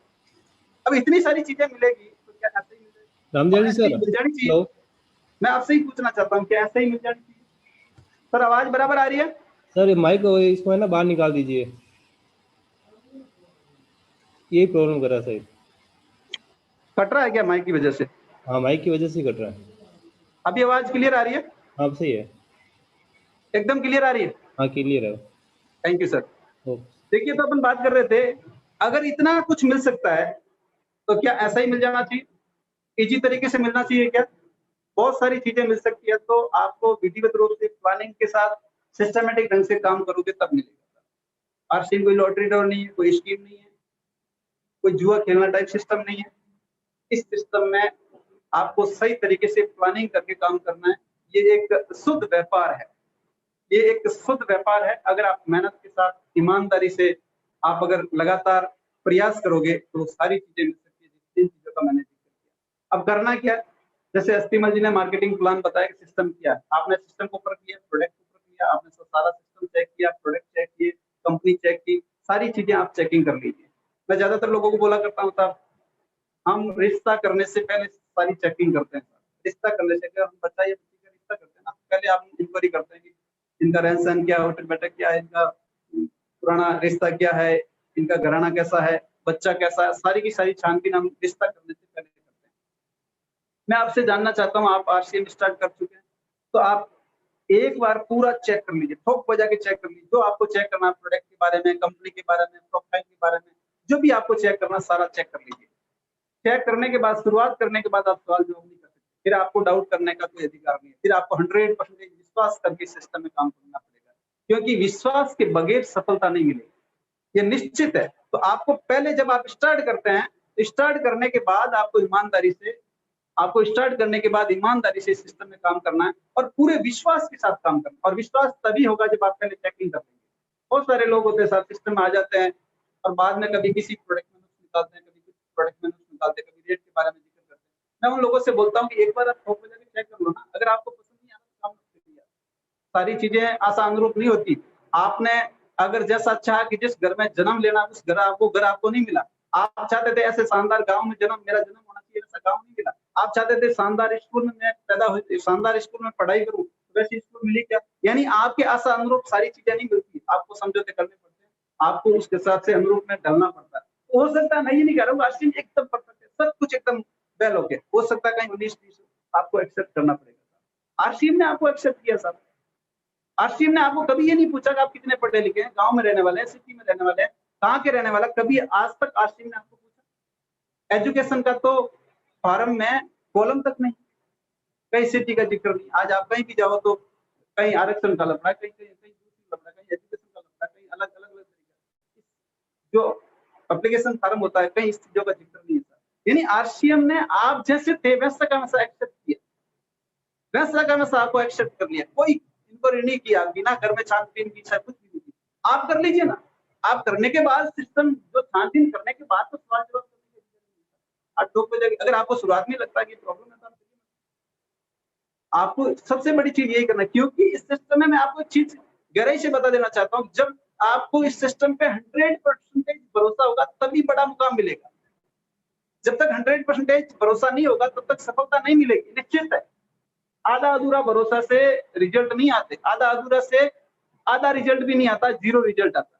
Speaker 3: अब इतनी सारी चीजें मिलेगी तो क्या ऐसे ही मिलेगी?
Speaker 2: रामलाल जी सर,
Speaker 3: मिल जानी चाहिए। मैं आपसे ही पूछना चाहता हूँ क्या ऐसे ही मिल जानी चाहिए? सर आवाज बराबर आ रही है?
Speaker 2: सर माइक इसको है ना बाहर निकाल दीजिए। यही प्रॉब्लम कर रहा है शायद।
Speaker 3: कट रहा है क्या माइक की वजह से?
Speaker 2: हाँ, माइक की वजह से कट रहा है।
Speaker 3: अभी आवाज क्लियर आ रही है?
Speaker 2: हाँ, अब सही है।
Speaker 3: एकदम क्लियर आ रही है?
Speaker 2: हाँ, क्लियर है।
Speaker 3: Thank you sir.
Speaker 2: ओके।
Speaker 3: देखिए, तो अपन बात कर रहे थे, अगर इतना कुछ मिल सकता है तो क्या ऐसा ही मिल जाना चाहिए? इजी तरीके से मिलना चाहिए क्या? बहुत सारी चीजें मिल सकती है, तो आपको विधिवत रूप से प्लानिंग के साथ सिस्टमेटिक ढंग से काम करोगे तब मिलेगा। आरसीएम कोई लॉटरी ड्रॉ नहीं है, कोई स्कीम नहीं है, कोई जुआ खेलना टाइप सिस्टम नहीं है। इस सिस्टम में आपको सही तरीके से प्लानिंग करके काम करना है। ये एक शुद्ध व्यापार है, ये एक शुद्ध व्यापार है। अगर आप मेहनत के साथ ईमानदारी से आप अगर लगातार प्रयास करोगे तो सारी चीजें मिल सकती है, जिन चीजों का मैंने जिक्र किया। अब करना क्या है, जैसे अस्तिमल जी ने मार्केटिंग प्लान बताया कि सिस्टम क्या है। आपने सिस्टम को ऊपर किया, प्रोडक्ट को ऊपर किया, आपने सारा सिस्टम चेक किया, प्रोडक्ट चेक किए, कंपनी चेक की, सारी चीजें आप चेकिंग कर लीजिए। मैं ज्यादातर लोगों को बोला करता हूँ साहब, हम रिश्ता करने से पहले सारी चेकिंग करते हैं। रिश्ता करने से अगर हम बच्चा या बच्ची का रिश्ता करते हैं ना, पहले आप इंक्वायरी करते हैं कि इनका रहन सहन क्या है, उठक बैठक क्या है, इनका पुराना रिश्ता क्या है, इनका घराना कैसा है, बच्चा कैसा है, सारी की सारी छानबीन हम रिश्ता करने से पहले करते हैं। मैं आपसे जानना चाहता हूँ, आप आरसीएम स्टार्ट कर चुके हैं, तो आप एक बार पूरा चेक कर लीजिए, ठोक बजा के चेक कर लीजिए, जो आपको चेक करना है, प्रोडक्ट के बारे में, कंपनी के बारे में, प्रोफाइल के बारे में, जो भी आपको चेक करना सारा चेक कर लीजिए। चेक करने के बाद, शुरुआत करने के बाद आप सवाल जवाब नहीं कर सकते, फिर आपको डाउट करने का कोई अधिकार नहीं है। फिर आपको 100% विश्वास करके सिस्टम में काम करना पड़ेगा, क्योंकि विश्वास के बगैर सफलता नहीं मिलेगी, ये निश्चित है। तो आपको पहले जब आप स्टार्ट करते हैं, स्टार्ट करने के बाद आपको स्टार्ट करने के बाद ईमानदारी से सिस्टम में काम करना है और पूरे विश्वास के साथ काम करना है। और विश्वास तभी होगा जब आप पहले चेकिंग कर लेंगे। बहुत सारे लोग होते हैं साथ सिस्टम में आ जाते हैं और बाद में कभी किसी प्रोडक्ट में नुक्स निकालते हैं, कभी कुछ प्रोडक्ट में नुक्स निकालते हैं, कभी रेट के बारे में जिक्र करते हैं। मैं उन लोगों से बोलता हूँ कि एक बार आप ठोक बजा के चेक कर लो ना, अगर आपको पसंद नहीं आता तो काम मत करिए। सारी चीजें आसान रूप नहीं होती। आपने अगर जैसा चाहा कि जिस घर में जन्म लेना, उस घर आपको नहीं मिला। आप चाहते थे ऐसे शानदार गांव में मेरा जन्म होना चाहिए, ऐसा गांव नहीं मिला। आप चाहते थे शानदार स्कूल में मैं पैदा हुई, शानदार स्कूल में पढ़ाई करूं, वैसी स्कूल मिली क्या? यानी आपके आशा अनुरूप सारी चीजें नहीं मिलती, आपको समझौते करने पड़ते हैं, आपको उसके हिसाब से अनुरूप में ढलना पड़ता है। हो सकता है, मैं ये नहीं कह रहा हूँ आरसीएम एकदम परफेक्ट है, सब कुछ एकदम वेल हो गया, हो सकता है कहीं 19-20 आपको एक्सेप्ट करना पड़ेगा। आरसीएम ने आपको एक्सेप्ट किया साहब। आरसीएम ने आपको कभी ये नहीं पूछा कि आप कितने पढ़े लिखे हैं, गांव में रहने वाले हैं, सिटी में रहने वाले हैं, कहाँ के रहने वाला, कभी आज तक आरसीएम ने आपको पूछा? एजुकेशन का तो फॉर्म में कॉलम तक नहीं, कहीं सिटी का जिक्र नहीं। आज आप कहीं भी जाओ तो कहीं आरक्षण का लफड़ा, कहीं एजुकेशन का लफड़ा, कहीं अलग अलग तरीका जो एप्लीकेशन फॉर्म होता है, कहीं इस चीजों का जिक्र नहीं है। यानी आरसीएम ने आप जैसे थे वैसा का वैसा एक्सेप्ट किया, वैसा का वैसा आपको एक्सेप्ट कर लिया, कोई इंक्वायरी नहीं किया, बिना घर में छानबीन की, कुछ भी नहीं की। आप कर लीजिए ना, आप करने के बाद सिस्टम जो छानबीन करने के बाद तो सवाल जवाब करने की आप लोग अगर आपको शुरुआत में लगता है कि प्रॉब्लम है तो आपको सबसे बड़ी चीज यही करना है, क्योंकि इस सिस्टम में मैं आपको एक चीज गहराई से बता देना चाहता हूँ, जब आपको इस सिस्टम पे 100% भरोसा होगा तभी बड़ा मुकाम मिलेगा। जब तक 100% भरोसा नहीं होगा तब तक सफलता नहीं मिलेगी, निश्चित है। आधा अधूरा भरोसा से रिजल्ट नहीं आते, आधा अधूरा से आधा रिजल्ट भी नहीं आता, जीरो रिजल्ट आता है।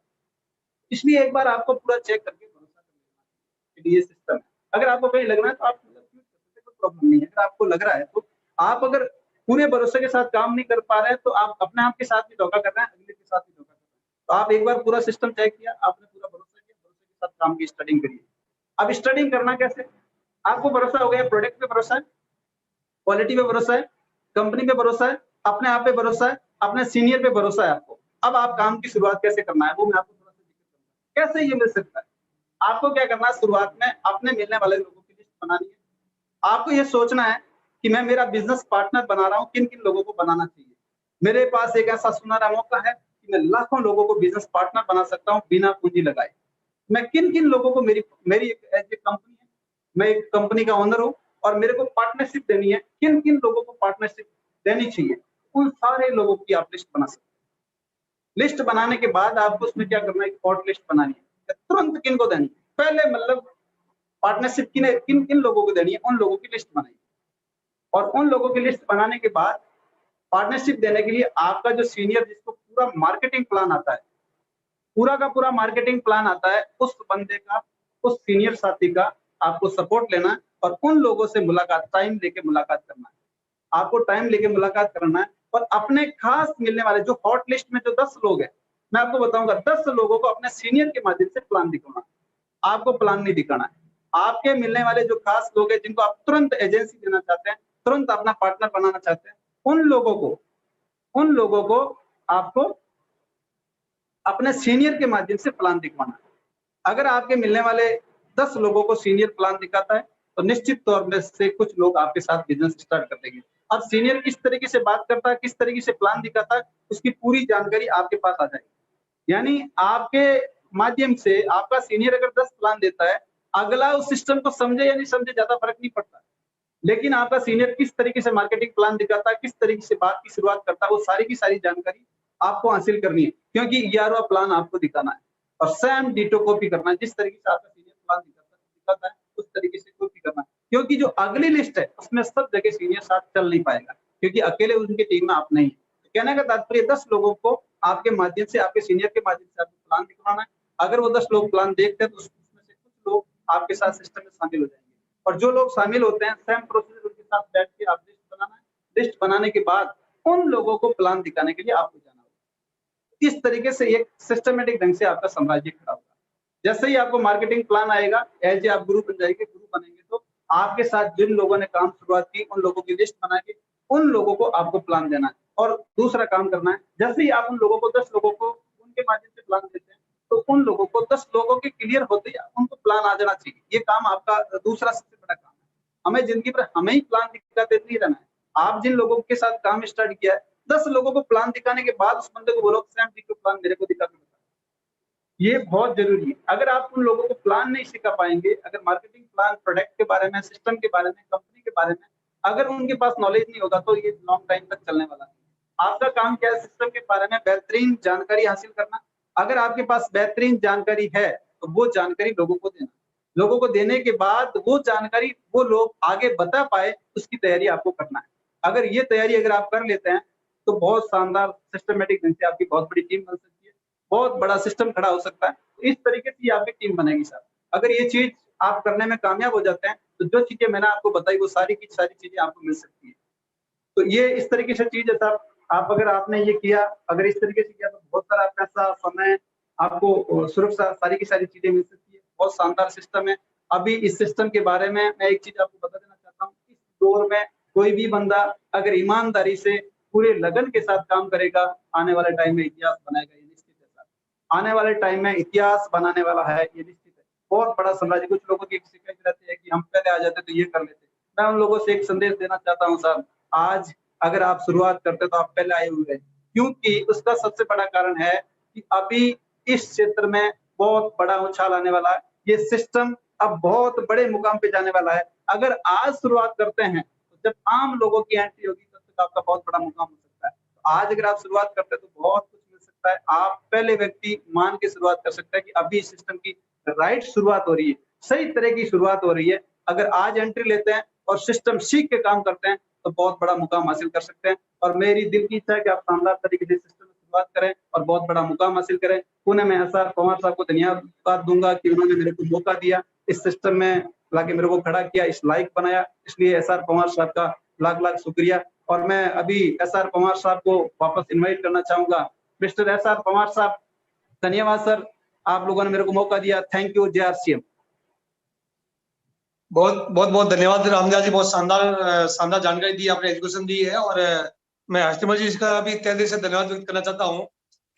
Speaker 3: इसलिए एक बार आपको पूरा चेक करके भरोसा करना है, ये सिस्टम है। अगर आपको कहीं लग रहा है तो आप कोई प्रॉब्लम नहीं है। अगर आपको लग रहा है तो आप अगर पूरे भरोसे के साथ काम नहीं कर पा रहे हैं तो आप अपने आप के साथ भी धोखा कर रहे हैं, अगले के साथ भी धोखा कर रहे हैं। तो आप एक बार पूरा सिस्टम चेक किया, आपने पूरा भरोसा किया, भरोसे के साथ काम की स्टडिंग करिए। अब स्टडिंग करना कैसे? आपको भरोसा हो गया, प्रोडक्ट पे भरोसा है, क्वालिटी पे भरोसा है, कंपनी पे भरोसा है, अपने आप पे भरोसा है, अपने सीनियर पे भरोसा है आपको। अब आप काम की शुरुआत कैसे करना है वो मैं आपको थोड़ा सा जिक्र करूंगा। कैसे ये मिल सकता है? आपको क्या करना है, शुरुआत में अपने मिलने वाले लोगों की लिस्ट बनानी है। आपको ये सोचना है कि मैं मेरा बिजनेस पार्टनर बना रहा हूँ, किन किन लोगों को बनाना चाहिए। मेरे पास एक ऐसा सुनहरा मौका है कि मैं लाखों लोगों को बिजनेस पार्टनर बना सकता हूँ बिना पूंजी लगाए। मैं किन किन लोगों को, मेरी एक कंपनी है, मैं एक कंपनी का ओनर हूँ और मेरे को पार्टनरशिप देनी है, किन किन लोगों को पार्टनरशिप देनी चाहिए, उन सारे लोगों की आप लिस्ट बना सकते हैं। लिस्ट बनाने के बाद आपको उसमें क्या करना है, हॉट लिस्ट बनानी है, तुरंत किन को देनी है, पहले मतलब पार्टनरशिप किन किन लोगों को देनी है, उन लोगों की लिस्ट बनाइए। और उन लोगों की लिस्ट बनाने के बाद पार्टनरशिप देने के लिए आपका जो सीनियर, जिसको पूरा मार्केटिंग प्लान आता है, पूरा का पूरा मार्केटिंग प्लान आता है, उस बंदे का उस सीनियर साथी का आपको सपोर्ट लेना है और उन लोगों से मुलाकात, टाइम लेके मुलाकात करना है। आपको टाइम लेके मुलाकात करना है और अपने खास मिलने वाले जो हॉट लिस्ट में जो 10 लोग हैं, मैं आपको बताऊंगा 10 लोगों को अपने सीनियर के माध्यम से प्लान दिखाना। आपको प्लान नहीं दिखाना है। आपके मिलने वाले जो खास लोग हैं जिनको आप तुरंत एजेंसी देना चाहते हैं, तुरंत अपना पार्टनर बनाना चाहते हैं, उन लोगों को आपको अपने सीनियर के माध्यम से प्लान दिखवाना है। अगर आपके मिलने वाले 10 लोगों को सीनियर प्लान दिखाता है तो निश्चित तौर में से कुछ लोग आपके साथ बिजनेस स्टार्ट कर देंगे। अब सीनियर किस तरीके से बात करता है, किस तरीके से प्लान दिखाता है, उसकी पूरी जानकारी आपके पास आ जाएगी। यानी आपके माध्यम से आपका सीनियर अगर 10 प्लान देता है, अगला उस सिस्टम को समझे या नहीं समझे ज्यादा फर्क नहीं पड़ता, लेकिन आपका सीनियर किस तरीके से मार्केटिंग प्लान दिखाता है, किस तरीके से बात की शुरुआत करता है, वो सारी की सारी जानकारी आपको हासिल करनी है, क्योंकि 11वां प्लान आपको दिखाना है और सेम डिटो कॉपी करना है। जिस तरीके से आपका सीनियर प्लान दिखाता है उस तरीके से कॉपी करना है, क्योंकि जो अगली लिस्ट है उसमें सब जगह सीनियर साथ चल नहीं पाएगा, क्योंकि अकेले उनकी टीम में आप नहीं है। कहने का तात्पर्य 10 लोगों को आपके माध्यम से, आपके सीनियर के माध्यम से आपको प्लान दिखवाना है। अगर वो 10 लोग प्लान देखते हैं तो उसमें से कुछ लोग आपके साथ सिस्टम में शामिल हो जाएंगे और जो लोग शामिल होते हैं सेम प्रोसीजर उनके साथ बैठ के आप लिस्ट बनाना है। लिस्ट बनाने के बाद उन लोगों को प्लान दिखाने के लिए आपको जाना होगा। इस तरीके से एक सिस्टमेटिक ढंग से आपका साम्राज्य खड़ा होगा। जैसे ही आपको मार्केटिंग प्लान आएगा, एज आप ग्रुप बन जाएंगे, ग्रुप बनेंगे तो आपके साथ जिन लोगों ने काम शुरुआत की उन लोगों की लिस्ट बना के उन लोगों को आपको प्लान देना है। और दूसरा काम करना है, जैसे ही आप उन लोगों को 10 लोगों को उनके माध्यम से प्लान देते हैं तो उन लोगों को 10 लोगों के क्लियर होते ही उनको प्लान आ जाना चाहिए। ये काम आपका दूसरा सबसे बड़ा काम है। हमें जिंदगी पर हमें ही प्लान दिखाते नहीं रहना है। आप जिन लोगों के साथ काम स्टार्ट किया है, 10 लोगों को प्लान दिखाने के बाद उस बंदे को बोलो सेम डिटो प्लान मेरे को दिखा के बता। ये बहुत जरूरी है। अगर आप उन लोगों को प्लान नहीं सिखा पाएंगे, अगर मार्केटिंग प्लान, प्रोडक्ट के बारे में, सिस्टम के बारे में, कंपनी के बारे में अगर उनके पास नॉलेज नहीं होगा तो ये लॉन्ग टाइम तक चलने वाला नहीं। आपका काम क्या है, सिस्टम के बारे में बेहतरीन जानकारी हासिल करना। अगर आपके पास बेहतरीन जानकारी है तो वो जानकारी लोगों को देना। लोगों को देने के बाद वो जानकारी वो लोग आगे बता पाए, उसकी तैयारी आपको करना है। अगर ये तैयारी अगर आप कर लेते हैं तो बहुत शानदार सिस्टमेटिक ढंग से आपकी बहुत बड़ी टीम बन सकती है, बहुत बड़ा सिस्टम खड़ा हो सकता है। तो इस तरीके से आपकी टीम बनेगी सर। अगर ये चीज आप करने में कामयाब हो जाते हैं तो जो चीजें मैंने आपको बताई वो सारी की सारी चीजें आपको मिल सकती है। तो ये इस तरीके से चीज है सर। आप अगर आपने ये किया, अगर इस तरीके से किया तो बहुत सारा पैसा, समय, आपको सुरक्षा, सारी की सारी चीजें मिल सकती है। बहुत शानदार सिस्टम है। अभी इस सिस्टम के बारे में मैं एक चीज आपको बता देना चाहता हूँ। इस दौर में कोई भी बंदा अगर ईमानदारी से पूरे लगन के साथ काम करेगा, आने वाले टाइम में इतिहास बनाएगा, ये निश्चित है सर। आने वाले टाइम में इतिहास बनाने वाला है, ये निश्चित है। बहुत बड़ा साम्राज्य। कुछ लोगों की एक शिकायत रहती है कि हम पहले आ जाते तो ये कर लेते। मैं उन लोगों से एक संदेश देना चाहता हूँ सर, आज अगर आप शुरुआत करते तो आप पहले आए हुए हैं, क्योंकि उसका सबसे बड़ा कारण है कि अभी इस क्षेत्र में बहुत बड़ा उछाल आने वाला है। ये सिस्टम अब बहुत बड़े मुकाम पे जाने वाला है। अगर आज शुरुआत करते हैं तो जब आम लोगों की एंट्री होगी तब तक आपका बहुत बड़ा मुकाम हो सकता है। तो आज अगर आप शुरुआत करते हैं तो बहुत कुछ मिल सकता है। आप पहले व्यक्ति मान के शुरुआत कर सकते हैं कि अभी इस सिस्टम की राइट शुरुआत हो रही है, सही तरह की शुरुआत हो रही है। अगर आज एंट्री लेते हैं और सिस्टम सीख के काम करते हैं तो बहुत बड़ा मुकाम हासिल कर सकते हैं। और मेरी दिल की इच्छा है कि आप शानदार तरीके से सिस्टम में शुरुआत करें और बहुत बड़ा मुकाम हासिल करें। पुनः मैं एसआर पवार साहब को धन्यवाद दूंगा कि उन्होंने मेरे को मौका दिया, इस सिस्टम में लाके मेरे को खड़ा किया, इस लायक बनाया। इसलिए एसआर पवार साहब का लाख लाख शुक्रिया। और मैं अभी एसआर पवार साहब को वापस इन्वाइट करना चाहूंगा। मिस्टर एसआर पवार साहब, धन्यवाद सर, आप लोगों ने मेरे को मौका दिया। Thank you. जय सीएम।
Speaker 4: बहुत धन्यवाद रामदयाल जी, बहुत शानदार जानकारी दी आपने, एजुकेशन दी है। और मैं हस्तिमल जी का भी तहे दिल से धन्यवाद व्यक्त करना चाहता हूँ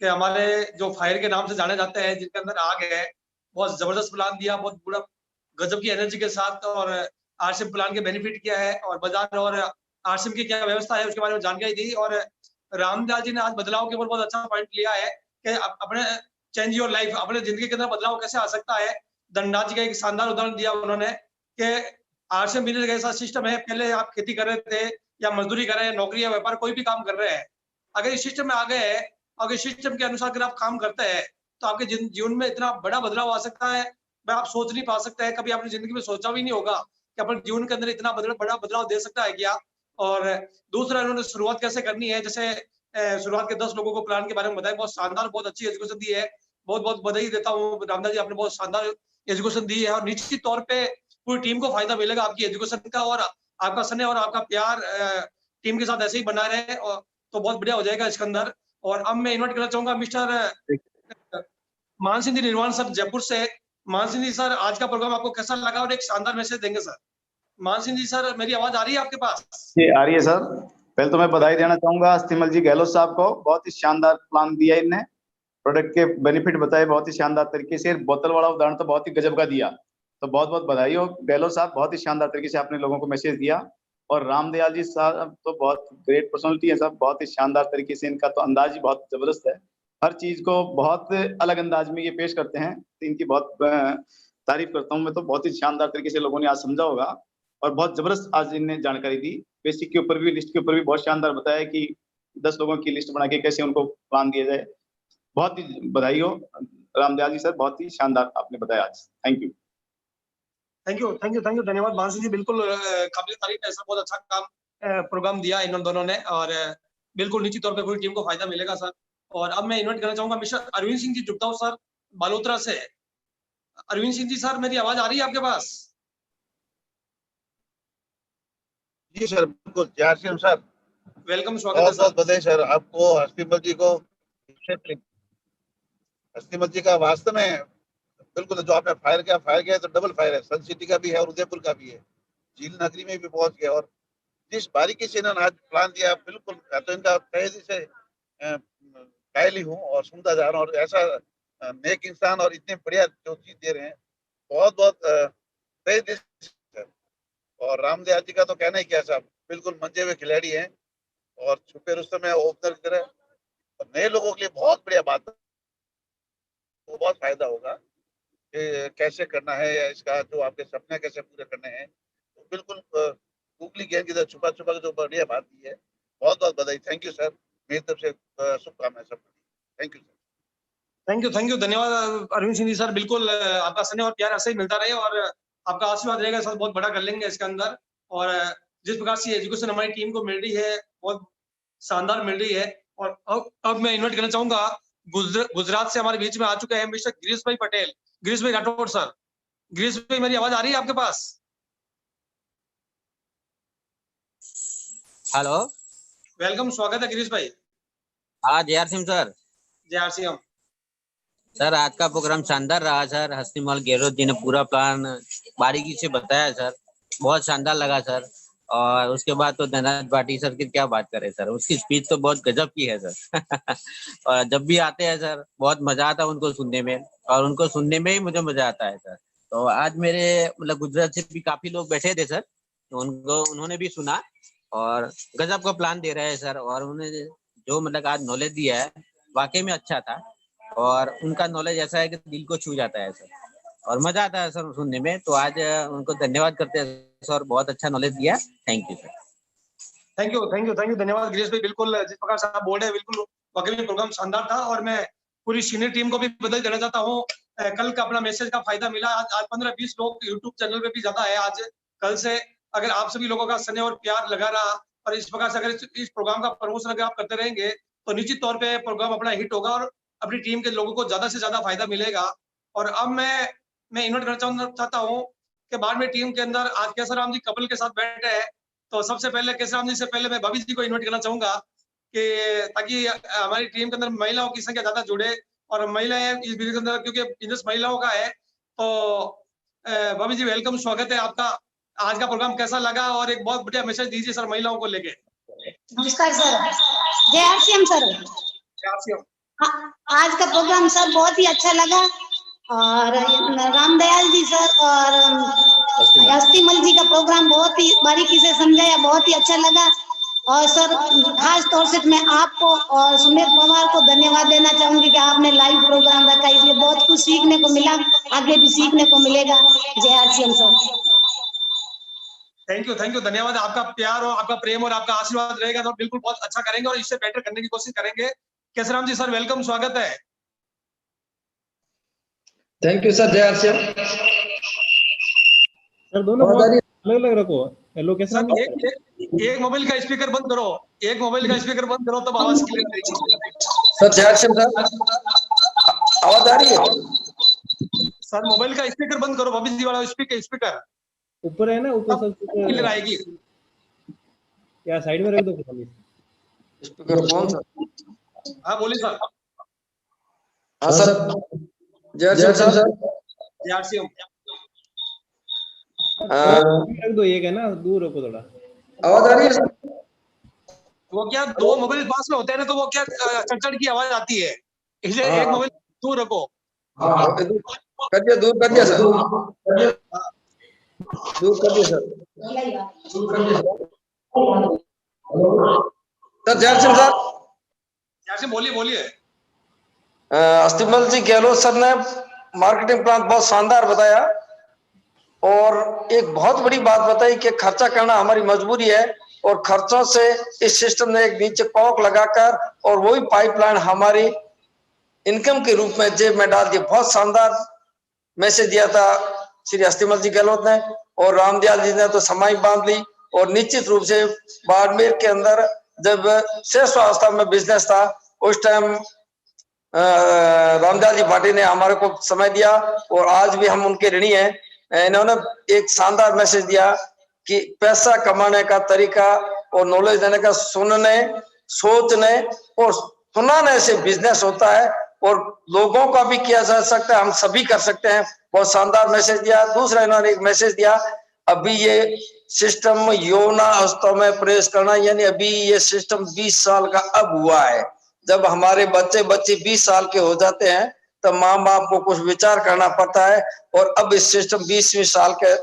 Speaker 4: कि हमारे जो फायर के नाम से जाने जाते हैं, जिनके अंदर आग है, बहुत जबरदस्त प्लान दिया, बहुत पूरा गजब की एनर्जी के साथ, और आरसीएम प्लान के बेनिफिट क्या है और बाजार और आरसीएम की क्या व्यवस्था है उसके बारे में जानकारी दी। और रामदयाल जी ने आज बदलाव के ऊपर बहुत अच्छा पॉइंट लिया है कि अपने चेंज योर लाइफ, अपने जिंदगी के अंदर बदलाव कैसे आ सकता है। धनराज जी का एक शानदार उदाहरण दिया उन्होंने कि आरसीएम बिजनेस का ऐसा सिस्टम है, पहले आप खेती कर रहे थे या मजदूरी कर रहे हैं, नौकरी या व्यापार कोई भी काम कर रहे हैं, अगर इस सिस्टम में आ गए हैं, अगर सिस्टम के अनुसार अगर आप काम करते हैं तो आपके जीवन में इतना बड़ा बदलाव आ सकता है, मैं आप सोच नहीं पा सकते हैं। कभी आपने जिंदगी में सोचा भी नहीं होगा कि अपने जीवन के अंदर इतना बड़ा बदलाव दे सकता है क्या। और दूसरा, इन्होंने शुरुआत कैसे करनी है, जैसे शुरुआत के 10 लोगों को प्लान के बारे में बताया, बहुत शानदार, बहुत अच्छी एजुकेशन दी है। बहुत बहुत बधाई देता हूँ रामदास जी, आपने बहुत शानदार एजुकेशन दी है, और निश्चित तौर पे पूरी टीम को फायदा मिलेगा आपकी एजुकेशन का, और आपका स्नेह और आपका प्यार टीम के साथ ऐसे ही बना रहे, और तो बहुत बढ़िया हो जाएगा इसके अंदर। और अब मैं इन्वाइट करना चाहूंगा मिस्टर मान सिंह जी निर्वाण सर जयपुर से। मान सिंह जी सर, आज का प्रोग्राम आपको कैसा लगा और एक शानदार मैसेज देंगे सर। मान सिंह जी सर, मेरी आवाज आ रही है आपके पास?
Speaker 5: जी आ रही है सर। पहले तो मैं बधाई देना चाहूंगा अस्तिमल जी गहलोत साहब को, बहुत ही शानदार प्लान दिया इनने, प्रोडक्ट के बेनिफिट बताए बहुत ही शानदार तरीके से, बोतल वाला उदाहरण तो बहुत ही गजब का दिया, तो बहुत बहुत बधाई हो गहलोत साहब, बहुत ही शानदार तरीके से आपने लोगों को मैसेज दिया। और रामदयाल जी साहब तो बहुत ग्रेट पर्सनैलिटी है साहब, बहुत ही शानदार तरीके से इनका तो अंदाज ही बहुत जबरदस्त है, हर चीज को बहुत अलग अंदाज में ये पेश करते हैं, तो इनकी बहुत तारीफ करता हूँ मैं, तो बहुत ही शानदार तरीके से लोगों ने आज समझा होगा, और बहुत जबरदस्त आज इनने जानकारी दी। बेसिक के ऊपर भी, लिस्ट के ऊपर भी बहुत शानदार बताया कि 10 लोगों की लिस्ट बना के कैसे उनको प्लान दिया जाए। बहुत ही बधाई हो रामदयाल जी सर, बहुत ही शानदार आपने बताया आज। Thank you.
Speaker 4: Thank you, thank you, thank you, धन्यवाद मान सिंह जी, बिल्कुल काबिल तारीफ है, ऐसा बहुत अच्छा काम प्रोग्राम दिया इन दोनों ने, और बिल्कुल निश्चित तौर पे पूरी टीम को फायदा मिलेगा सर। और अब मैं इन्वाइट करना चाहूंगा मिस्टर अरविंद सिंह जी जुगताऊ सर बालोतरा से। अरविंद सिंह जी सर, मेरी आवाज आ रही है आपके पास?
Speaker 6: जी सर, बिल्कुल। जय सर,
Speaker 4: वेलकम, स्वागत है
Speaker 6: बहुत
Speaker 4: सर।
Speaker 6: बहुत बधाई सर आपको, हस्तिमल जी को। हस्तिमल जी का वास्तव में बिल्कुल जो आपने फायर किया तो डबल फायर है, सन सिटी का भी है और उदयपुर का भी है, झील नगरी में भी पहुंच गया। और जिस बारीकी से इन्होंने आज प्लान दिया, बिल्कुल तो इनका तहे दिल से कायल ही हूँ और सुनता जा रहा हूँ। और ऐसा नेक इंसान और इतने बढ़िया जो चीज दे रहे हैं, बहुत बहुत तहे दिल से। और रामदयाल जी का तो कहना ही क्या साहब, बिल्कुल मंजे हुए खिलाड़ी हैं, और छुपे रुस्तम है ओपनर की तरह। और नए लोगों के लिए बहुत बढ़िया बात है, वो बहुत फायदा होगा कि कैसे करना है, या इसका जो आपके सपने कैसे पूरे करने हैं, तो बिल्कुल गूगली गेम की तरह छुपा छुपा के जो बढ़िया बात दी है। बहुत बहुत बधाई, थैंक यू सर, मेरी तरफ से शुभकामनाएं सब। Thank you sir.
Speaker 4: Thank you, धन्यवाद अरविंद सिंह जी सर, बिल्कुल आपका स्नेह और प्यार ऐसे ही मिलता रहे, और आपका आशीर्वाद रहेगा सर, बहुत बड़ा कर लेंगे इसके अंदर। और जिस प्रकार से एजुकेशन हमारी टीम को मिल रही है, बहुत शानदार मिल रही है। और अब मैं इन्वाइट करना चाहूंगा, गुजरात से हमारे बीच में आ चुके हैं मिस्टर गिरीश भाई पटेल, गिरीश भाई राठौड़ सर। गिरीश भाई, मेरी आवाज आ रही है आपके पास?
Speaker 7: हेलो,
Speaker 4: वेलकम, स्वागत है गिरीश भाई।
Speaker 7: हाँ जय सिंह सर।
Speaker 4: जय सिंह
Speaker 7: सर, आज का प्रोग्राम शानदार रहा सर, हस्तिमल गहलोत जी ने पूरा प्लान बारीकी से बताया सर, बहुत शानदार लगा सर। और उसके बाद तो धनराज भाटी सर की क्या बात करें सर, उसकी स्पीच तो बहुत गजब की है सर। और जब भी आते हैं सर, बहुत मजा आता है उनको सुनने में, और उनको सुनने में ही मुझे मजा आता है सर। तो आज मेरे मतलब गुजरात से भी काफी लोग बैठे थे सर, तो उन्होंने भी सुना, और गजब का प्लान दे रहे हैं सर। और उन्होंने जो मतलब आज नॉलेज दिया है वाकई में अच्छा था, और उनका नॉलेज ऐसा है कि दिल को छू जाता है सर, और मजा आता है सर सुनने में। तो आज उनको धन्यवाद करते हैं सर, बहुत अच्छा नॉलेज दिया, thank you sir.
Speaker 4: Thank you, thank you, thank you, धन्यवाद गिरीश भाई, बिल्कुल जिस प्रकार से आप बोल रहे हैं, बिल्कुल वाकई में प्रोग्राम शानदार था। और मैं पूरी सीनियर टीम को भी बधाई देना चाहता हूँ, कल का अपना मैसेज का फायदा मिला। आज 15-20 लोग यूट्यूब चैनल पे भी ज्यादा है आज कल से। अगर आप सभी लोगों का स्नेह और प्यार लगा रहा, और इस प्रकार से अगर इस प्रोग्राम का प्रमोशन अगर आप करते रहेंगे, तो निश्चित तौर पे प्रोग्राम अपना हिट होगा, और अपनी टीम के लोगों को ज्यादा से ज्यादा फायदा मिलेगा। और अब मैं इन्वाइट करना चाहता हूँ कि बाद में टीम के अंदर आज केसराम जी कपल के साथ बैठे हैं, तो सबसे पहले केसराम जी से पहले मैं भविष्य जी को इन्वाइट करना चाहूंगा, कि ताकि हमारी टीम के अंदर महिलाओं की संख्या ज्यादा जुड़े, और महिलाएं इस बिजनेस के अंदर, क्योंकि बिजनेस महिलाओं का है। तो भविष्य जी, वेलकम, स्वागत है आपका। आज का प्रोग्राम कैसा लगा, और एक बहुत बढ़िया मैसेज दीजिए सर महिलाओं को लेके।
Speaker 8: नमस्कार सर, जय आरसीएम सर। आज का प्रोग्राम सर बहुत ही अच्छा लगा, और रामदयाल जी सर और हस्तिमल जी का प्रोग्राम बहुत ही बारीकी से समझाया, बहुत ही अच्छा लगा। और सर खास तौर से मैं आपको और सुमेर पवार को धन्यवाद देना चाहूंगी कि आपने लाइव प्रोग्राम रखा, इसलिए बहुत कुछ सीखने को मिला, आगे भी सीखने को मिलेगा। जय आरसीएम सर।
Speaker 4: थैंक यू, धन्यवाद। आपका प्यार और आपका प्रेम और आपका आशीर्वाद रहेगा तो बिल्कुल बहुत अच्छा करेंगे, और इससे बेटर करने की कोशिश करेंगे। केसराम जी सर, वेलकम, स्वागत है।
Speaker 9: Thank you sir. जय आरसीएम
Speaker 2: सर, दोनों अलग अलग रखो। हेलो कैसे
Speaker 4: सर, एक मोबाइल का स्पीकर बंद करो, एक मोबाइल का स्पीकर बंद करो, तब आवाज क्लियर आएगी।
Speaker 9: सर। जय आरसीएम सर, आवाज आ रही है
Speaker 4: सर मोबाइल का स्पीकर बंद करो, भविष्य जी वाला स्पीकर
Speaker 2: ऊपर है ना, ऊपर सब
Speaker 4: क्लियर आएगी।
Speaker 2: या साइड में रख दो खाली।
Speaker 9: स्पीकर कौन सा?
Speaker 4: हाँ बोलिए सर।
Speaker 9: हाँ सर, जय सर।
Speaker 4: आरसीएम
Speaker 2: रख दो, एक है ना, दूर रखो थोड़ा।
Speaker 9: आवाज आ रही है सर?
Speaker 4: वो क्या दो मोबाइल पास में होते हैं ना, तो वो क्या चढ़ की आवाज आती है, इसलिए एक मोबाइल दूर रखो।
Speaker 9: हाँ, दूर कर दिया सर, दूर कर दिया सर। सर जय सिंह सर।
Speaker 4: बोलिए।
Speaker 9: अस्तिमल जी गहलोत सर ने मार्केटिंग प्लान बहुत शानदार बताया और एक बहुत बड़ी बात बताई कि खर्चा करना हमारी मजबूरी है और खर्चों से इस सिस्टम ने एक नीचे कॉक लगाकर और वही पाइपलाइन हमारी इनकम के रूप में जेब में डाल दी। बहुत शानदार मैसेज दिया था श्री अस्तिमल जी गहलोत ने और रामदयाल जी ने तो समाई बांध ली। और निश्चित रूप से बाड़मेर के अंदर जब श्रेष्ठ अवस्था में बिजनेस था उस टाइम रामदयाल जी भाटी ने हमारे को समय दिया और आज भी हम उनके ऋणी हैं। इन्होंने एक शानदार मैसेज दिया कि पैसा कमाने का तरीका और नॉलेज देने का सुनने, सोचने और सुनाने से बिजनेस होता है और लोगों का भी किया जा सकता है, हम सभी कर सकते हैं। बहुत शानदार मैसेज दिया। दूसरा इन्होंने एक मैसेज दिया, अभी ये सिस्टम यौना अवस्था में प्रवेश करना, यानी अभी ये सिस्टम 20 साल का अब हुआ है। जब हमारे बच्चे 20 साल के हो जाते हैं तब माँ बाप को कुछ विचार करना पड़ता है और अब इस सिस्टम 20वीं साल के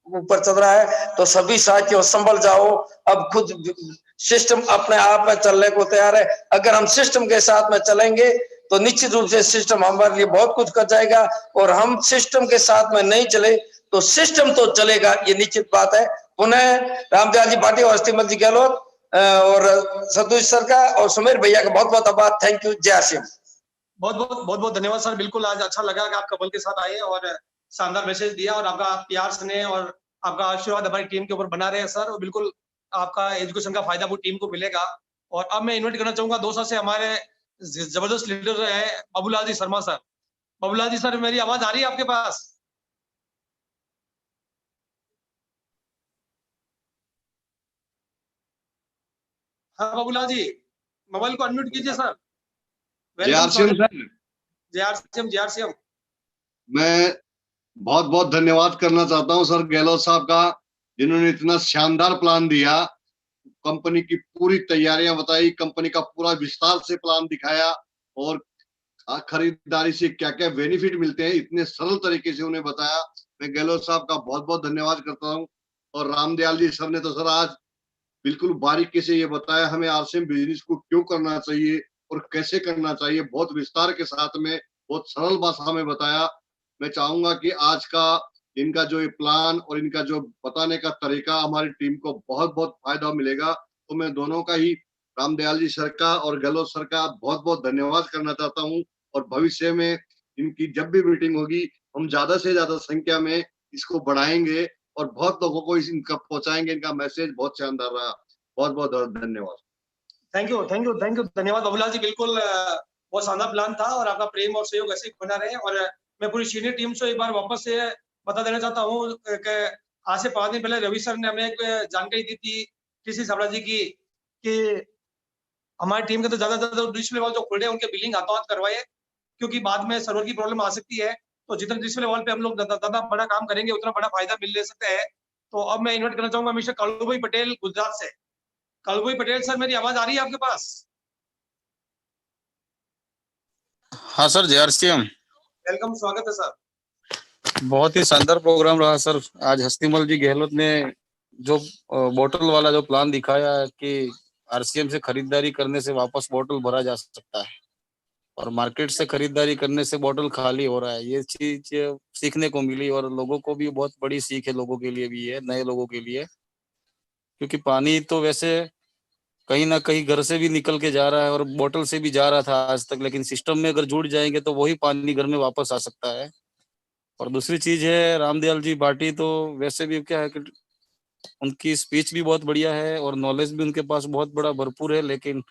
Speaker 9: ऊपर चल रहा है। तो सभी साथियों संभल जाओ, अब खुद सिस्टम अपने आप में चलने को तैयार है। अगर हम सिस्टम के साथ में चलेंगे तो निश्चित रूप से सिस्टम हमारे लिए बहुत कुछ कर जाएगा और हम सिस्टम के साथ में नहीं चले तो सिस्टम तो चलेगा, ये निश्चित बात है। पुनः रामदयाल जी भाटी और अस्तिमल जी गहलोत और सतोष सर का और सुमेर भैया का बहुत बहुत आभार। Thank you. जय सिंह।
Speaker 4: बहुत धन्यवाद सर। बिल्कुल आज अच्छा लगा कि आप कपल के साथ आए और शानदार मैसेज दिया और आपका प्यार स्नेह और आपका आशीर्वाद हमारी टीम के ऊपर बना रहे सर, और बिल्कुल आपका एजुकेशन का फायदा वो टीम को मिलेगा। और अब मैं इन्वाइट करना चाहूंगा 2 साल से हमारे जबरदस्त लीडर है बाबूलाल जी शर्मा सर। बाबूलाल जी सर, मेरी आवाज आ रही है आपके पास? हाँ बाबूलाल जी, मोबाइल को अनम्यूट कीजिए सर।
Speaker 10: जय आरसीएम सर।
Speaker 4: जय आरसीएम।
Speaker 10: मैं बहुत बहुत धन्यवाद करना चाहता हूं सर गहलोत साहब का, जिन्होंने इतना शानदार प्लान दिया, कंपनी की पूरी तैयारियां बताई, कंपनी का पूरा विस्तार से प्लान दिखाया और खरीदारी से क्या क्या बेनिफिट मिलते हैं इतने सरल तरीके से उन्हें बताया। मैं गहलोत साहब का बहुत बहुत धन्यवाद करता हूं। और रामदयाल जी सर ने तो सर आज बिल्कुल बारीकी से ये बताया हमें आरसीएम बिजनेस को क्यों करना चाहिए और कैसे करना चाहिए, बहुत विस्तार के साथ में बहुत सरल भाषा में बताया। मैं चाहूंगा कि आज का इनका जो ये प्लान और इनका जो बताने का तरीका हमारी टीम को बहुत बहुत फायदा मिलेगा। तो मैं दोनों का ही, रामदयाल जी सर का और गहलोत सर का बहुत बहुत धन्यवाद करना चाहता हूँ। और भविष्य में इनकी जब भी मीटिंग होगी हम ज्यादा से ज्यादा संख्या में इसको बढ़ाएंगे और बहुत लोगों को इनका पहुंचाएंगे। इनका मैसेज बहुत शानदार रहा। बहुत बहुत धन्यवाद।
Speaker 4: थैंक यू धन्यवाद बाबूलाल जी। बिल्कुल बहुत शानदार प्लान था और आपका प्रेम और सहयोग ऐसे ही बना रहे। और मैं पूरी सीनियर टीम से एक बार वापस से बता देना चाहता हूँ कि आज से 5 दिन पहले रवि सर ने हमें एक जानकारी दी थी कृषि साम्राज्य जी की कि हमारी टीम के तो ज्यादा डिस्प्ले वॉल जो खुल रहे हैं उनके बिलिंग हाथों हाथ करवाए, क्योंकि बाद में सर्वर की प्रॉब्लम आ सकती है। तो जितना डिस्प्ले वॉल पे हम लोग ज्यादा बड़ा काम करेंगे उतना बड़ा फायदा मिल ले सकता है। तो अब मैं इन्वाइट करना चाहूंगा मिस्टर कालूभाई पटेल गुजरात से। कालूभाई पटेल सर, मेरी आवाज आ रही है आपके पास?
Speaker 11: हाँ सर, जय आरसीएम।
Speaker 4: वेलकम, स्वागत है सर।
Speaker 11: बहुत ही शानदार प्रोग्राम रहा सर। आज हस्तिमल जी गहलोत ने जो बोतल वाला जो प्लान दिखाया है कि आरसीएम से खरीदारी करने से वापस बोतल भरा जा सकता है और मार्केट से खरीदारी करने से बोतल खाली हो रहा है, ये चीज सीखने को मिली और लोगों को भी बहुत बड़ी सीख है, लोगों के लिए भी है, नए लोगों के लिए। क्योंकि पानी तो वैसे कहीं ना कहीं घर से भी निकल के जा रहा है और बोतल से भी जा रहा था आज तक, लेकिन सिस्टम में अगर जुड़ जाएंगे तो वही पानी घर में वापस आ सकता है। और दूसरी चीज है, रामदयाल जी भाटी तो वैसे भी क्या है कि उनकी स्पीच भी बहुत बढ़िया है और नॉलेज भी उनके पास बहुत बड़ा भरपूर है, लेकिन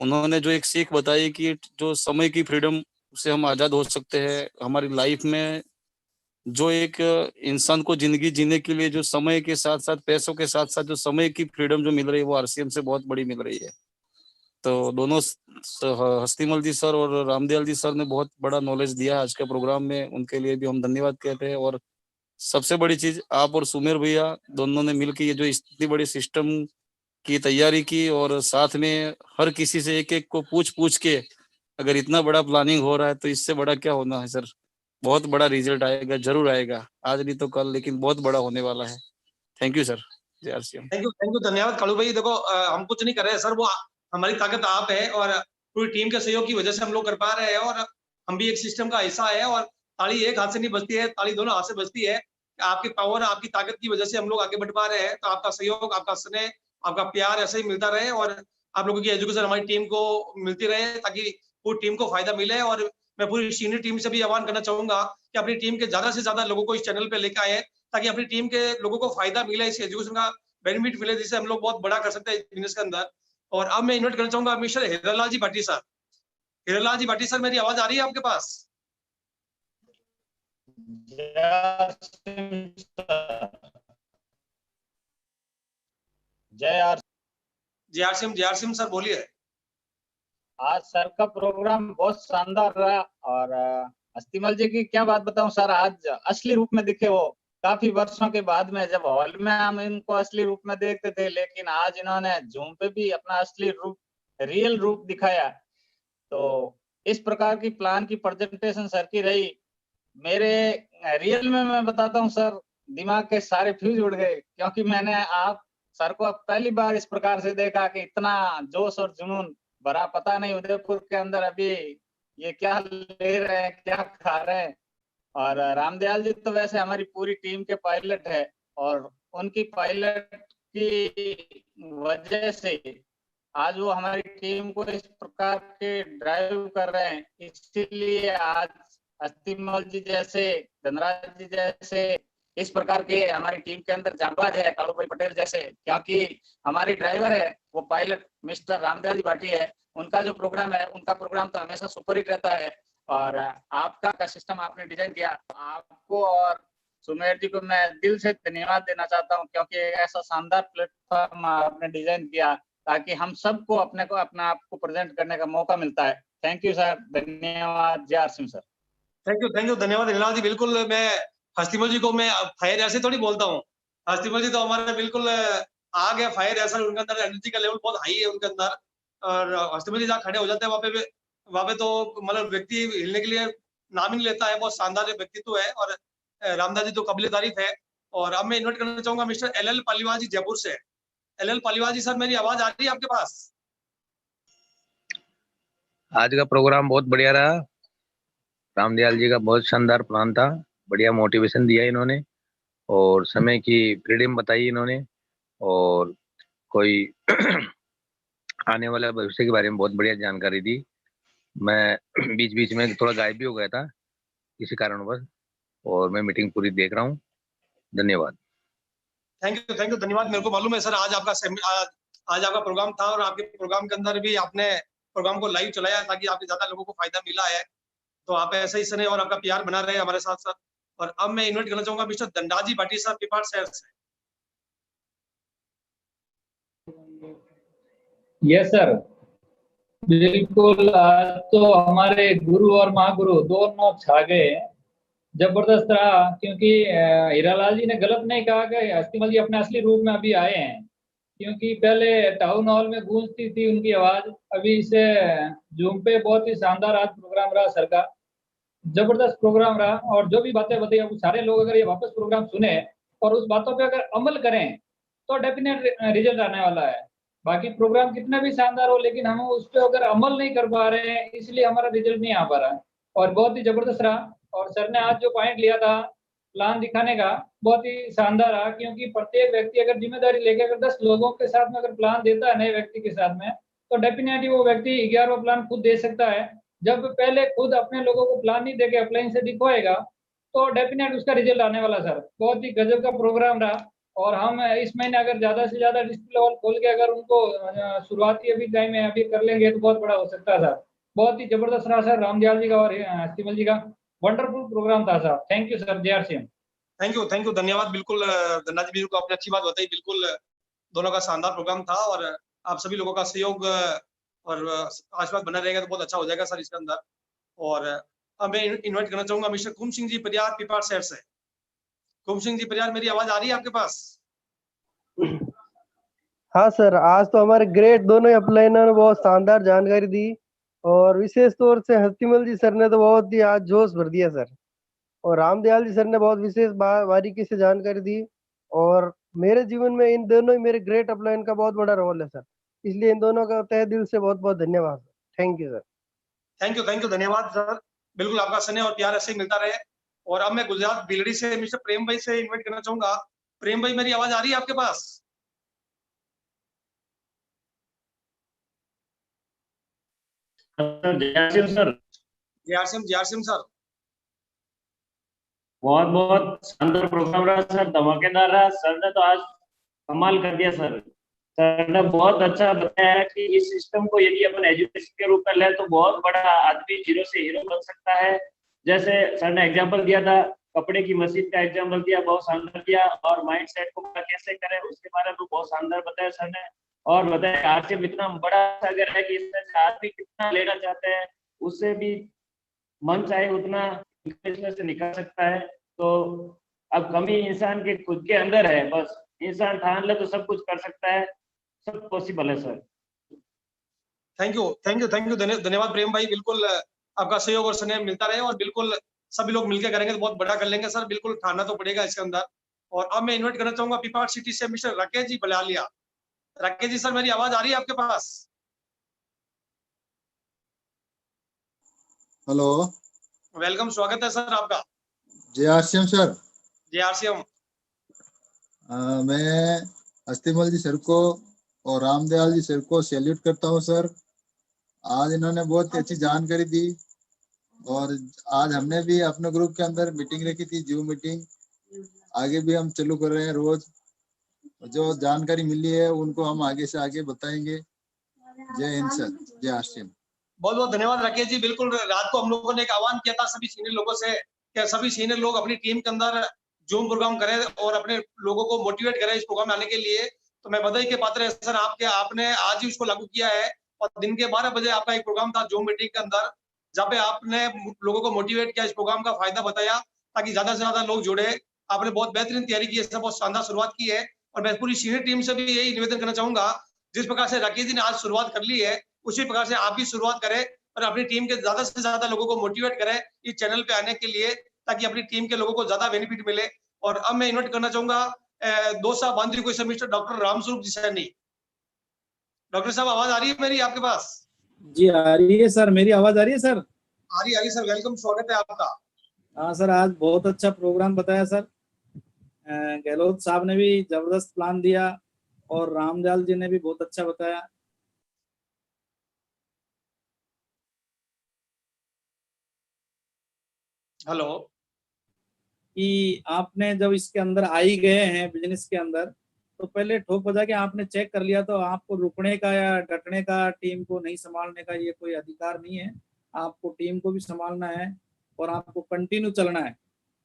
Speaker 11: उन्होंने जो एक सीख बताई कि जो समय की फ्रीडम से हम आजाद हो सकते हैं, हमारी लाइफ में जो एक इंसान को जिंदगी जीने के लिए जो समय के साथ साथ पैसों के साथ साथ जो समय की फ्रीडम जो मिल रही है वो आरसीएम से बहुत बड़ी मिल रही है। तो दोनों हस्तीमल जी सर और रामदयाल जी सर ने बहुत बड़ा नॉलेज दिया आज के प्रोग्राम में, उनके लिए भी हम धन्यवाद कहते हैं। और सबसे बड़ी चीज आप और सुमेर भैया दोनों ने मिलकर ये जो इतनी बड़ी सिस्टम की तैयारी की और साथ में हर किसी से एक एक को पूछ पूछ के अगर इतना बड़ा प्लानिंग हो रहा है तो इससे बड़ा क्या होना है सर। बहुत बड़ा रिजल्ट आएगा, जरूर आएगा, आज नहीं तो कल, लेकिन बहुत बड़ा होने वाला है। Thank you sir. जय आरसीएम।
Speaker 4: थैंक यू, धन्यवाद कालू भाई। देखो हम कुछ नहीं कर रहे हैं सर, वो हमारी ताकत आप है और पूरी टीम के सहयोग की वजह से हम लोग कर पा रहे हैं और हम भी एक सिस्टम का हिस्सा है। और ताली एक हाथ से नहीं बजती है, ताली दोनों हाथ से बजती है। आपकी पावर, आपकी ताकत की वजह से हम लोग आगे बढ़ पा रहे हैं। तो आपका सहयोग, आपका स्नेह, आपका प्यार ऐसे ही मिलता रहे और आप लोगों की एजुकेशन हमारी टीम को मिलती रहे ताकि पूरी टीम को फायदा मिले। और मैं पूरी सीनियर टीम से भी आह्वान करना चाहूंगा कि अपनी टीम के ज्यादा से ज्यादा लोगों को इस चैनल पे लेकर आए ताकि अपनी टीम के लोगों को फायदा मिले, इस एजुकेशन का बेनिफिट मिले, जिससे हम लोग बहुत बड़ा कर सकते हैं बिजनेस के अंदर। और अब मैं इन्वाइट करना चाहूंगा मिस्टर हीरालाल जी भाटी सर। हीरालाल जी भाटी सर, मेरी आवाज आ रही है आपके पास?
Speaker 12: जय
Speaker 4: आर सिम सर बोलिए।
Speaker 12: आज सर का प्रोग्राम बहुत शानदार रहा और अस्तिमल जी की क्या बात बताऊं सर, आज असली रूप में दिखे वो। काफी वर्षों के बाद में, जब हॉल में हम इनको असली रूप में देखते थे, लेकिन आज इन्होंने जूम पे भी अपना असली रूप, रियल रूप दिखाया। तो इस प्रकार की प्लान की प्रेजेंटेशन सर की रही, मेरे रियल में मैं बताता हूँ सर, दिमाग के सारे फ्यूज उड़ गए, क्योंकि मैंने आप सर को पहली बार इस प्रकार से देखा कि इतना जोश और जुनून भरा। पता नहीं उदयपुर के अंदर अभी ये क्या ले रहे हैं, क्या खा रहे हैं। और रामदयाल जी तो वैसे हमारी पूरी टीम के पायलट है और उनकी पायलट की वजह से आज वो हमारी टीम को इस प्रकार के ड्राइव कर रहे हैं। इसीलिए आज अस्तिमल जी जैसे, धनराज जी जैसे इस प्रकार के हमारी टीम के अंदर जांबाज है, कालू भाई पटेल जैसे, क्योंकि हमारी ड्राइवर है वो पायलट मिस्टर रामदयाल जी भाटी है। उनका जो प्रोग्राम है, उनका प्रोग्राम तो हमेशा सुपर हिट रहता है। और आपका का सिस्टम आपने डिजाइन किया, आपको और सुमेर जी को मैं दिल से धन्यवाद देना चाहता हूं, क्योंकि ऐसा शानदार प्लेटफॉर्म आपने डिजाइन किया ताकि हम सबको अपने आप को प्रेजेंट करने का मौका मिलता है। थैंक यू सर, धन्यवाद। जय आरसीएम सर।
Speaker 4: थैंक यू, धन्यवाद हीरालाल जी। बिल्कुल, मैं हस्तीमल जी को मैं फायर ऐसे थोड़ी बोलता हूँ। हस्तीमल जी तो हमारे बिल्कुल आग है, फायर ऐसा, उनके अंदर एनर्जी का लेवल बहुत हाई है उनके अंदर। और हस्तीमल जी जहाँ खड़े हो जाते हैं वहाँ पे तो मतलब व्यक्ति हिलने के लिए नाम ही नहीं लेता है। बहुत शानदार व्यक्तित्व है और रामदास जी तो काबिल तारीफ है। और अब मैं इन्वाइट करना चाहूंगा मिस्टर एल पालीवाल जी जयपुर से। एल पालीवाल जी सर, मेरी आवाज आ रही है आपके पास?
Speaker 13: आज का प्रोग्राम बहुत बढ़िया रहा। रामदयाल जी का बहुत शानदार प्लान था, बढ़िया मोटिवेशन दिया इन्होंने और समय की फ्रीडम बताई इन्होंने और कोई आने वाले भविष्य के बारे में बहुत बढ़िया जानकारी दी। मैं बीच बीच में थोड़ा गायब भी हो गया था इसी कारणवश, और मैं मीटिंग पूरी देख रहा हूँ। धन्यवाद।
Speaker 4: थैंक यू, धन्यवाद। मेरे को मालूम है सर आज आपका प्रोग्राम था और आपके प्रोग्राम के अंदर भी आपने प्रोग्राम को लाइव चलाया ताकि आपके ज्यादा लोगों को फायदा मिला है। तो आप ऐसे ही स्नेह और आपका प्यार बना रहे हमारे साथ साथ। और अब मैं इन्वाइट करना चाहूंगा मिस्टर धनराज भाटी साहब, पिपाड़ शहर से।
Speaker 14: यस सर, बिल्कुल। आज तो हमारे गुरु और महागुरु दोनों छा गए, जबरदस्त रहा। क्योंकि हीरालाल जी ने गलत नहीं कहा कि अस्तिमल जी अपने असली रूप में अभी आए हैं, क्योंकि पहले टाउन हॉल में गूंजती थी उनकी आवाज, अभी इसे जूम पे बहुत ही शानदार आज प्रोग्राम रहा सर का, जबरदस्त प्रोग्राम रहा। और जो भी बातें बताई, अब सारे लोग अगर ये वापस प्रोग्राम सुने और उस बातों पे अगर अमल करें तो डेफिनेट रिजल्ट आने वाला है। बाकी प्रोग्राम कितना भी शानदार हो, लेकिन हम उस पर अगर अमल नहीं कर पा रहे हैं, इसलिए हमारा रिजल्ट नहीं आ पा रहा है। और बहुत ही जबरदस्त रहा। और सर ने आज जो पॉइंट लिया था प्लान दिखाने का, बहुत ही शानदार रहा। क्योंकि प्रत्येक व्यक्ति अगर जिम्मेदारी लेके अगर 10 लोगों के साथ में अगर प्लान देता है नए व्यक्ति के साथ में, तो डेफिनेटली वो व्यक्ति 11वां प्लान खुद दे सकता है। जब पहले खुद अपने लोगों को प्लान नहीं देके अपलाइन से दिखवाएगा तो डेफिनेट उसका रिजल्ट आने वाला सर। बहुत ही गजब का प्रोग्राम रहा। और हम इस महीने अगर ज्यादा से ज्यादा डिस्प्ले लेवल खोल के अगर उनको शुरुआती अभी टाइम में अभी कर लेंगे तो बहुत बड़ा हो सकता है सर। बहुत ही जबरदस्त रहा सर रामदयाल जी का और अस्तिमल जी का। वंडरफुल प्रोग्राम था साहब। Thank you sir, JRCM।
Speaker 4: Thank you धन्यवाद। बिल्कुल धन्ना जी को आपने अच्छी बात बताई। बिल्कुल दोनों का शानदार प्रोग्राम था और आप सभी लोगों का सहयोग और आशीर्वाद बना रहेगा तो बहुत अच्छा हो जाएगा सर इसके अंदर। और अब मैं इन्वाइट करना चाहूंगा मिस्टर कुम सिंह जी परियार पिपाड़ शहर से। कुम सिंह जी परियार, मेरी आवाज आ रही है आपके पास?
Speaker 15: हाँ सर, आज तो हमारे ग्रेट दोनों अपलाइनर ने बहुत शानदार जानकारी दी और विशेष तौर से हस्तिमल जी सर ने तो बहुत ही आज जोश भर दिया सर, और रामदयाल जी सर ने बहुत विशेष बारीकी से जानकारी दी। और मेरे जीवन में इन दोनों ही मेरे ग्रेट अपलाइन का बहुत बड़ा रोल है सर, इसलिए इन दोनों का तहे दिल से बहुत बहुत धन्यवाद। Thank you sir.
Speaker 4: Thank you धन्यवाद सर। बिल्कुल आपका स्नेह और प्यार ऐसे ही मिलता रहे। और अब मैं गुजरात बिलड़ी से मिस्टर प्रेम भाई से इन्वाइट करना चाहूंगा। प्रेम भाई, मेरी आवाज आ रही है आपके पास?
Speaker 16: Sir
Speaker 4: JRCM sir.
Speaker 16: बहुत बहुत शानदार प्रोग्राम रहा सर, धमाकेदार रहा। सर ने तो आज कमाल कर दिया सर। सर ने बहुत अच्छा बताया कि इस सिस्टम को यदि अपन एजुकेशन के रूप में ले तो बहुत बड़ा आदमी जीरो से हीरो बन सकता है। जैसे सर ने एग्जाम्पल दिया था, कपड़े की मशीन का एग्जाम्पल दिया, बहुत शानदार दिया। और माइंड सेट को कैसे करें उसके बारे में बहुत शानदार बताया सर ने। और बताया RCM इतना बड़ा सागर है कि इसमें से आदमी कितना लेना चाहते हैं उससे भी मन चाहे उतना इसमें से निकाल सकता है। तो अब कमी इंसान के खुद के अंदर है, बस इंसान ठान ले तो सब कुछ कर सकता है, सब पॉसिबल है सर।
Speaker 4: थैंक यू धन्यवाद प्रेम भाई। बिल्कुल आपका सहयोग और स्नेह मिलता रहे और बिल्कुल सभी लोग मिलकर करेंगे तो बहुत बड़ा कर लेंगे सर। बिल्कुल ठानना तो पड़ेगा इसके अंदर। और अब मैं इन्वाइट करना चाहूंगा पिपाड़ सिटी से मिस्टर राकेश जी बलालिया। राकेश जी सर, मेरी आवाज आ रही है आपके पास?
Speaker 17: हेलो,
Speaker 4: वेलकम, स्वागत है सर आपका।
Speaker 17: JRCM sir.
Speaker 4: JRCM।
Speaker 17: मैं अस्तिमल जी सर को और रामदयाल जी सर को सैल्यूट करता हूँ सर। आज इन्होंने बहुत अच्छी जानकारी दी और आज हमने भी अपने ग्रुप के अंदर मीटिंग रखी थी, जूम मीटिंग। आगे भी हम चालू कर रहे हैं रोज। जो जानकारी मिली है उनको हम आगे से आगे बताएंगे। जय हिंद सर, JRCM।
Speaker 4: बहुत बहुत धन्यवाद राकेश जी। बिल्कुल रात को हम लोगों ने एक आह्वान किया था सभी सीनियर लोगों से कि सभी सीनियर लोग अपनी टीम के अंदर जूम प्रोग्राम करें और अपने लोगों को मोटिवेट करें इस प्रोग्राम में आने के लिए। तो मैं बधाई के पात्र है सर आपने आज ही उसको लागू किया है। और दिन के 12 बजे आपका एक प्रोग्राम था जूम मीटिंग के अंदर, जहाँ पे आपने लोगों को मोटिवेट किया, इस प्रोग्राम का फायदा बताया ताकि ज्यादा से ज्यादा लोग जुड़े। आपने बहुत बेहतरीन तैयारी की है सर, बहुत शानदार शुरुआत की है। और मैं पूरी सीनियर टीम से भी यही निवेदन करना चाहूंगा, जिस प्रकार से राकेश जी ने आज शुरुआत कर ली है उसी प्रकार से आप भी शुरुआत करें और अपनी टीम के ज्यादा से ज्यादा लोगों को मोटिवेट करें इस चैनल पे आने के लिए, ताकि अपनी टीम के लोगों को ज्यादा बेनिफिट मिले। और अब मैं इन्वाइट करना चाहूंगा दोसा बांद्री को mister doctor Ramswaroop ji Saini. Doctor साहब, आवाज आ रही है मेरी आपके पास?
Speaker 18: जी आ रही है सर, मेरी आवाज आ रही है सर?
Speaker 4: आ रही है सर। वेलकम, स्वागत है आपका।
Speaker 18: हाँ सर, आज बहुत अच्छा प्रोग्राम बताया सर। गहलोत साहब ने भी जबरदस्त प्लान दिया और रामदयाल जी ने भी बहुत अच्छा बताया।
Speaker 4: हेलो,
Speaker 18: कि आपने जब इसके अंदर आ ही गए हैं बिजनेस के अंदर, तो पहले ठोक बजा के आपने चेक कर लिया, तो आपको रुकने का या डटने का, टीम को नहीं संभालने का ये कोई अधिकार नहीं है। आपको टीम को भी संभालना है और आपको कंटिन्यू चलना है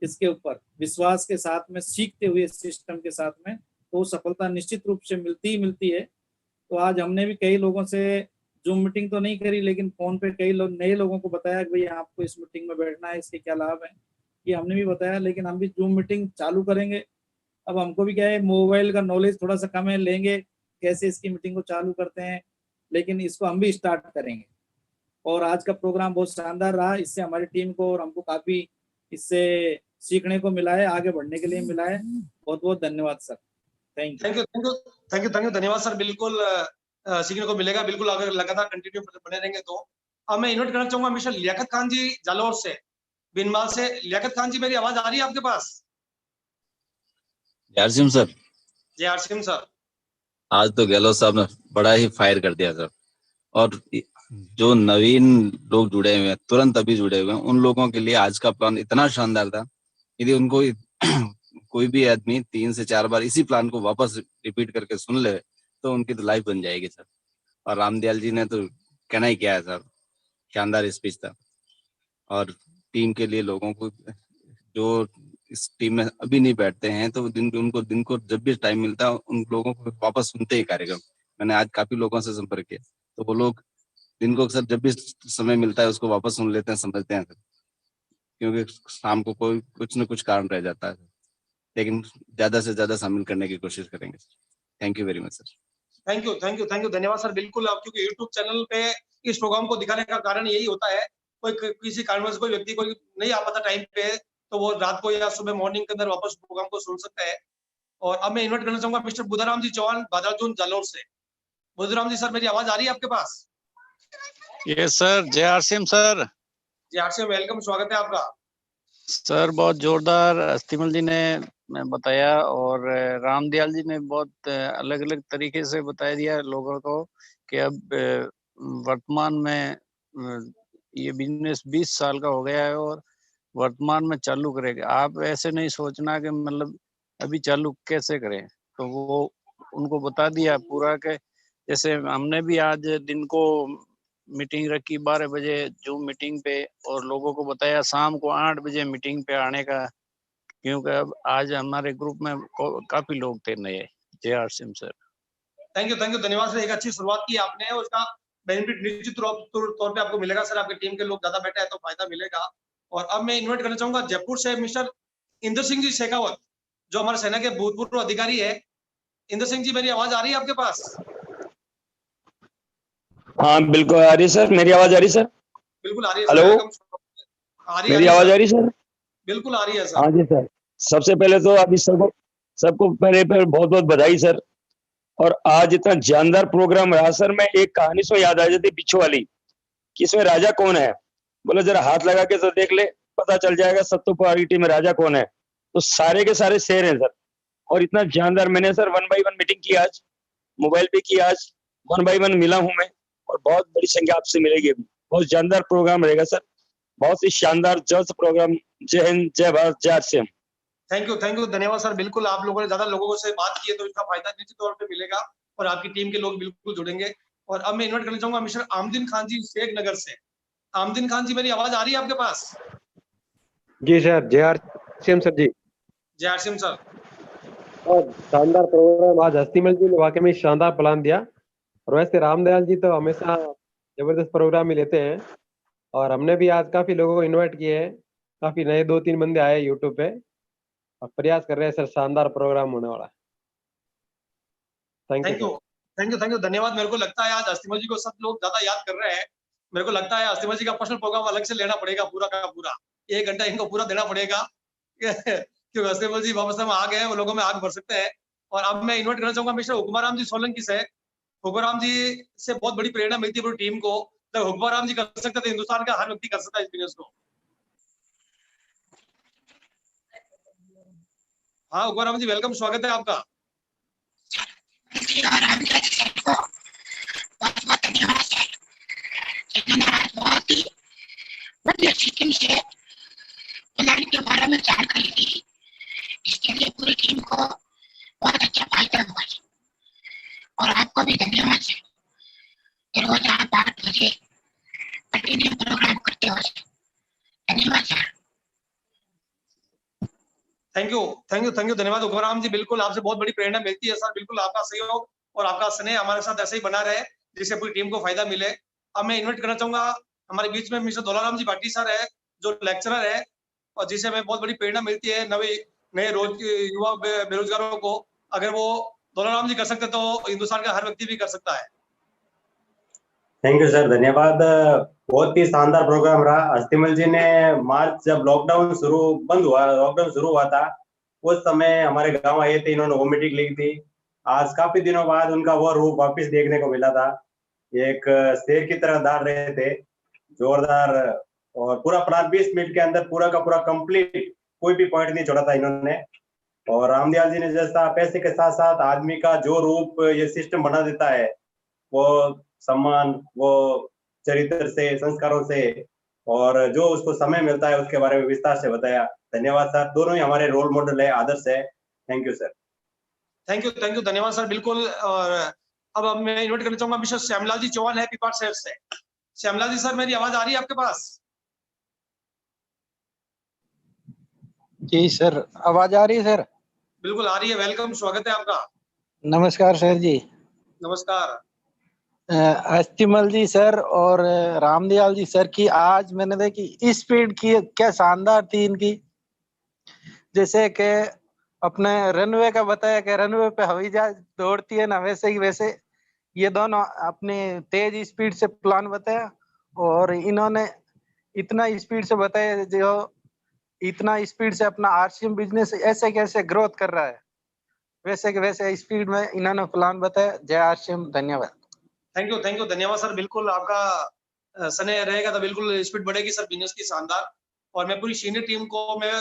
Speaker 18: इसके ऊपर विश्वास के साथ में, सीखते हुए सिस्टम के साथ में, तो सफलता निश्चित रूप से मिलती ही मिलती है। तो आज हमने भी कई लोगों से जूम मीटिंग तो नहीं करी, लेकिन फोन पे कई नए लोगों को बताया कि भाई आपको इस मीटिंग में बैठना है, इसके क्या लाभ है, ये हमने भी बताया। लेकिन हम भी जूम मीटिंग चालू करेंगे। अब हमको भी क्या है, मोबाइल का नॉलेज थोड़ा सा कम है, लेंगे कैसे इसकी मीटिंग को चालू करते हैं, लेकिन इसको हम भी स्टार्ट करेंगे। और आज का प्रोग्राम बहुत शानदार रहा, इससे हमारी टीम को और हमको काफी इससे सीखने को मिला है, आगे बढ़ने के लिए मिला है। बहुत बहुत धन्यवाद सर। थैंक
Speaker 4: यू धन्यवाद सर। बिल्कुल सीखने को मिलेगा, बिल्कुल अगर लगातार कंटिन्यू बने रहेंगे तो। अब मैं इन्वाइट करना चाहूंगा मिस्टर लियाकत खान जी जालौर से, बिनमाल से। लियाकत खान जी, मेरी आवाज आ रही है आपके पास?
Speaker 19: JRCM sir.
Speaker 4: JRCM sir.
Speaker 19: आज तो गहलोत साहब ने बड़ा ही फायर कर दिया सर। और जो नवीन लोग जुड़े हुए हैं, तुरंत अभी जुड़े हुए हैं, उन लोगों के लिए आज का प्लान इतना शानदार था, यदि उनको कोई भी आदमी 3 से 4 बार इसी प्लान को वापस रिपीट करके सुन ले तो उनकी तो लाइफ बन जाएगी सर। और रामदयाल जी ने तो कहना ही क्या है सर, शानदार स्पीच था। और टीम के लिए लोगों को जो इस टीम में अभी नहीं बैठते हैं तो दिन को जब भी टाइम मिलता है उन लोगों को वापस सुनते ही कार्यक्रम। मैंने आज काफी लोगों से संपर्क किया तो वो लोग दिन को सर जब भी समय मिलता है उसको वापस सुन लेते हैं, समझते हैं सर, क्योंकि शाम को कोई कुछ न कुछ कारण रह जाता है, लेकिन ज्यादा से ज्यादा शामिल करने की कोशिश करेंगे। Thank you very much sir.
Speaker 4: Thank you, धन्यवाद सर। बिल्कुल, आप क्योंकि यूट्यूब चैनल पे इस प्रोग्राम को दिखाने का कारण यही होता है, किसी कारणवश कोई व्यक्ति कोई नहीं आ पाता टाइम पे तो वो रात को या सुबह मॉर्निंग के अंदर वापस प्रोग्राम को सुन सकता है। और अब मैं इन्वाइट करना चाहूंगा मिस्टर बुधाराम जी चौहान, बादलजून जालोर से। बुधाराम जी सर, मेरी आवाज आ रही है आपके पास?
Speaker 20: यस सर, जय आरसीएम सर।
Speaker 4: जी आरसीएम, वेलकम, स्वागत है आपका।
Speaker 20: सर बहुत जोरदार अस्तिमल जी ने बताया और रामदयाल जी ने बहुत अलग अलग तरीके से बता दिया लोगों को कि अब वर्तमान में ये बिजनेस 20 साल का हो गया है और वर्तमान में चालू करेगा। आप ऐसे नहीं सोचना कि मतलब अभी चालू कैसे करें, तो वो उनको बता दिया पूरा के जैसे हमने भी आज दिन को मीटिंग रखी 12 बजे जूम मीटिंग पे और लोगों को बताया शाम को 8 बजे मीटिंग पे आने का, क्योंकि अब आज हमारे ग्रुप में काफी लोग थे नए। जय आरसीएम सर।
Speaker 4: थैंक यू, धन्यवाद सर। एक अच्छी शुरुआत की आपने और उसका बेनिफिट निश्चित तौर पे आपको मिलेगा सर। आपकी टीम के लोग ज्यादा बैठे हैं तो फायदा मिलेगा। और अब मैं इन्वाइट करना चाहूंगा जयपुर से मिस्टर इंद्र सिंह जी शेखावत, जो हमारे सेना के भूतपूर्व अधिकारी है। इंद्र सिंह जी, मेरी आवाज आ रही है आपके पास?
Speaker 21: हाँ बिल्कुल आ रही है सर, मेरी आवाज आ रही है सर?
Speaker 4: बिल्कुल आ रही है।
Speaker 21: हेलो, मेरी आवाज आ रही है सर?
Speaker 4: बिल्कुल आ रही है सर।
Speaker 21: हाँ जी सर, सबसे पहले तो अभी सबको पहले बहुत बहुत बधाई सर। और आज इतना जानदार प्रोग्राम रहा सर। मैं एक कहानी से याद आ जाती पीछे वाली कि इसमें राजा कौन है, बोले जरा हाथ लगा के तो देख ले, पता चल जाएगा सत्तू पार्टी में राजा कौन है। तो सारे के सारे शेर हैं सर। और इतना जानदार, मैंने सर 1 by 1 मीटिंग की आज, मोबाइल पे की आज, 1 by 1 मिला हूं मैं और बहुत बड़ी संख्या आपसे मिलेगी। बहुत जानदार प्रोग्राम रहेगा सर, बहुत ही शानदार जल्द प्रोग्राम। जय हिंद, जय भारत, जय आरसीएम।
Speaker 4: थैंक यू, धन्यवाद सर। बिल्कुल, आप लोगों ने ज्यादा लोगों से बात की है तो इसका फायदा निश्चित तौर पे मिलेगा और आपकी टीम के लोग बिल्कुल जुड़ेंगे। और अब मैं इन्वाइट करना चाहूंगा मिस्टर आमदीन खान जी शेख नगर से। आमदीन खान जी, मेरी आवाज आ रही है आपके पास?
Speaker 22: जी सर, जय आरसीएम सर जी।
Speaker 4: जय आरसीएम सर।
Speaker 22: और शानदार प्रोग्राम आज हस्तीमल जी ने वाकई में शानदार प्लान दिया। और वैसे रामदयाल जी तो हमेशा जबरदस्त प्रोग्राम ही लेते हैं और हमने भी आज काफी लोगों को इनवाइट किए हैं। काफी नए 2-3 बंदे आए यूट्यूब पे और प्रयास कर रहे हैं सर, शानदार प्रोग्राम होने वाला है। थैंक
Speaker 4: यू, धन्यवाद। मेरे को लगता है आज अस्तिमल जी को सब लोग ज्यादा याद कर रहे हैं। मेरे को लगता है अस्तिमल जी का पर्सनल प्रोग्राम अलग से लेना पड़ेगा, पूरा का पूरा 1 घंटा इनको पूरा देना पड़ेगा क्योंकि अस्तिमल जी वापस में आ गए हैं, वो लोगों में आग भर सकते हैं। और अब मैं इन्वाइट करना चाहूंगा मिस्टर हुक्माराम जी सोलंकी से। हुक्माराम जी से बहुत बड़ी प्रेरणा मिलती है पूरी टीम को। तो हुक्माराम जी कर सकते थे, हिंदुस्तान का हर व्यक्ति कर सकता है इस बिजनेस को। हाँ हुक्माराम जी, वेलकम, स्वागत है आपका।
Speaker 23: के बारे में जानकारी दी, इसके लिए पूरी टीम को बहुत अच्छा फायदा हुआ और आपको भी धन्यवाद सर। रोज आप 8 बजे कंटिन्यू प्रोग्राम करते हो सर, धन्यवाद सर।
Speaker 4: थैंक यू, धन्यवाद हुक्माराम जी। बिल्कुल आपसे बहुत बड़ी प्रेरणा मिलती है सर। बिल्कुल आपका सहयोग और आपका स्नेह हमारे साथ ऐसे ही बना रहे जिससे पूरी टीम को फायदा मिले। अब मैं इन्वाइट करना चाहूंगा हमारे बीच में मिस्टर दौलाराम जी भाटी सर है, जो लेक्चरर है और जिसे हमें बहुत बड़ी प्रेरणा मिलती है नए रोज युवा बेरोजगारों को। अगर वो दौलाराम जी कर सकते तो हिंदुस्तान का हर व्यक्ति भी कर सकता है।
Speaker 24: थैंक यू सर, धन्यवाद। बहुत ही शानदार प्रोग्राम रहा। अस्तिमल जी ने मार्च जब लॉकडाउन शुरू हुआ था उस समय हमारे गांव आए थे, इन्होंने वो मीटिंग ली थी। आज काफी दिनों बाद उनका वो रूप वापस देखने को मिला था। एक शेर की तरह दौड़ रहे थे, जोरदार। और पूरा प्लान 20 मिनट के अंदर पूरा का पूरा कंप्लीट, कोई भी पॉइंट नहीं छोड़ा था इन्होंने। और रामदयाल जी ने जैसा पैसे के साथ साथ आदमी का जो रूप ये सिस्टम बना देता है, वो सम्मान, वो चरित्र से, संस्कारों से, और जो उसको समय मिलता है उसके बारे में विस्तार से बताया। धन्यवाद सर, दोनों ही हमारे रोल मॉडल है, आदर्श है। Thank you sir.
Speaker 4: Thank you, धन्यवाद सर। बिल्कुल। और अब मैं इन्वाइट करना चाहूंगा मिस्टर श्यामलाल जी चौहान है पिपाट शहर से। श्यामलाल जी सर, मेरी आवाज आ रही है आपके पास?
Speaker 1: जी सर, आवाज आ रही है सर?
Speaker 4: बिल्कुल आ रही है। वेलकम, स्वागत है आपका।
Speaker 1: नमस्कार सर जी।
Speaker 4: नमस्कार।
Speaker 1: अस्तिमल जी सर और रामदयाल जी सर की आज मैंने देखी स्पीड की क्या शानदार थी इनकी। जैसे कि अपने रनवे का बताया कि रनवे पे हवाई जहाज दौड़ती है ना, वैसे ही वैसे ये दोनों अपने तेज स्पीड से प्लान बताया और इन्होंने इतना स्पीड से बताया जो इतना स्पीड से अपना आरसीएम बिजनेस ऐसे कैसे ग्रोथ कर रहा है, वैसे के वैसे स्पीड में इन्होंने प्लान बताया। जय आरसीएम, धन्यवाद।
Speaker 4: थैंक यू, धन्यवाद सर। बिल्कुल आपका स्नेह रहेगा तो बिल्कुल स्पीड बढ़ेगी सर बिजनेस की, शानदार। और मैं पूरी सीनियर टीम को मैं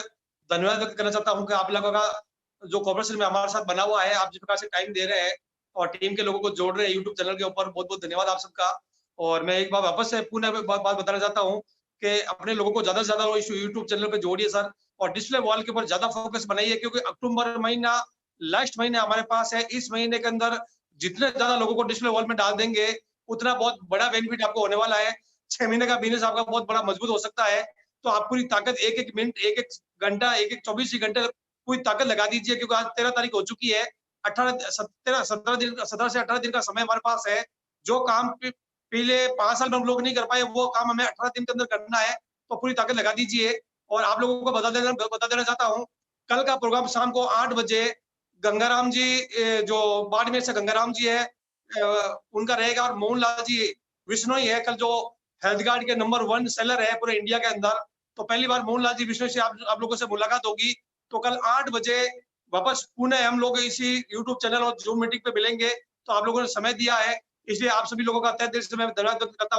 Speaker 4: धन्यवाद व्यक्त करना चाहता हूँ कि आप लोगों का जो कोऑपरेशन में हमारे साथ बना हुआ है, आप जिस प्रकार से टाइम दे रहे हैं और टीम के लोगों को जोड़ रहे हैं यूट्यूब चैनल के ऊपर, बहुत बहुत धन्यवाद आप सबका। और मैं एक बार वापस से पुनः बात बताना चाहता हूँ कि अपने लोगों को ज्यादा से ज्यादा यूट्यूब चैनल पे जोड़िए सर, और डिस्प्ले वॉल के ऊपर ज्यादा फोकस बनाइए, क्योंकि अक्टूबर महीना लास्ट महीने हमारे पास है। इस महीने के अंदर जितने ज्यादा लोगों को डिस्प्ले वॉल में डाल देंगे उतना बहुत बड़ा बेनिफिट आपको होने वाला है। 6 महीने का बिजनेस आपका बहुत बड़ा मजबूत हो सकता है। तो आप पूरी ताकत एक एक मिनट, एक एक घंटा, एक एक 24 घंटे पूरी ताकत लगा दीजिए, क्योंकि आज 13 तारीख हो चुकी है। 17 से 18 दिन का समय हमारे पास है। जो काम पहले 5 साल में हम लोग नहीं कर पाए, वो काम हमें 18 दिन के अंदर करना है। तो पूरी ताकत लगा दीजिए। और आप लोगों को बता देना चाहता हूँ, कल का प्रोग्राम शाम को 8 बजे गंगाराम जी, जो बाड़मेर से गंगाराम जी है, उनका रहेगा। और मोहनलाल जी विश्नोई है कल, जो हेल्थ गार्ड के नंबर 1 सेलर है पूरे इंडिया के अंदर। तो पहली बार मोहनलाल जी विश्नोई से आप लोगों से मुलाकात होगी। तो कल 8 बजे वापस पुनः हम लोग इसी यूट्यूब चैनल और जूम मीटिंग पे मिलेंगे। तो आप लोगों ने समय दिया है, इसलिए आप सभी लोगों का तहे दिल से मैं धन्यवाद करता हूँ।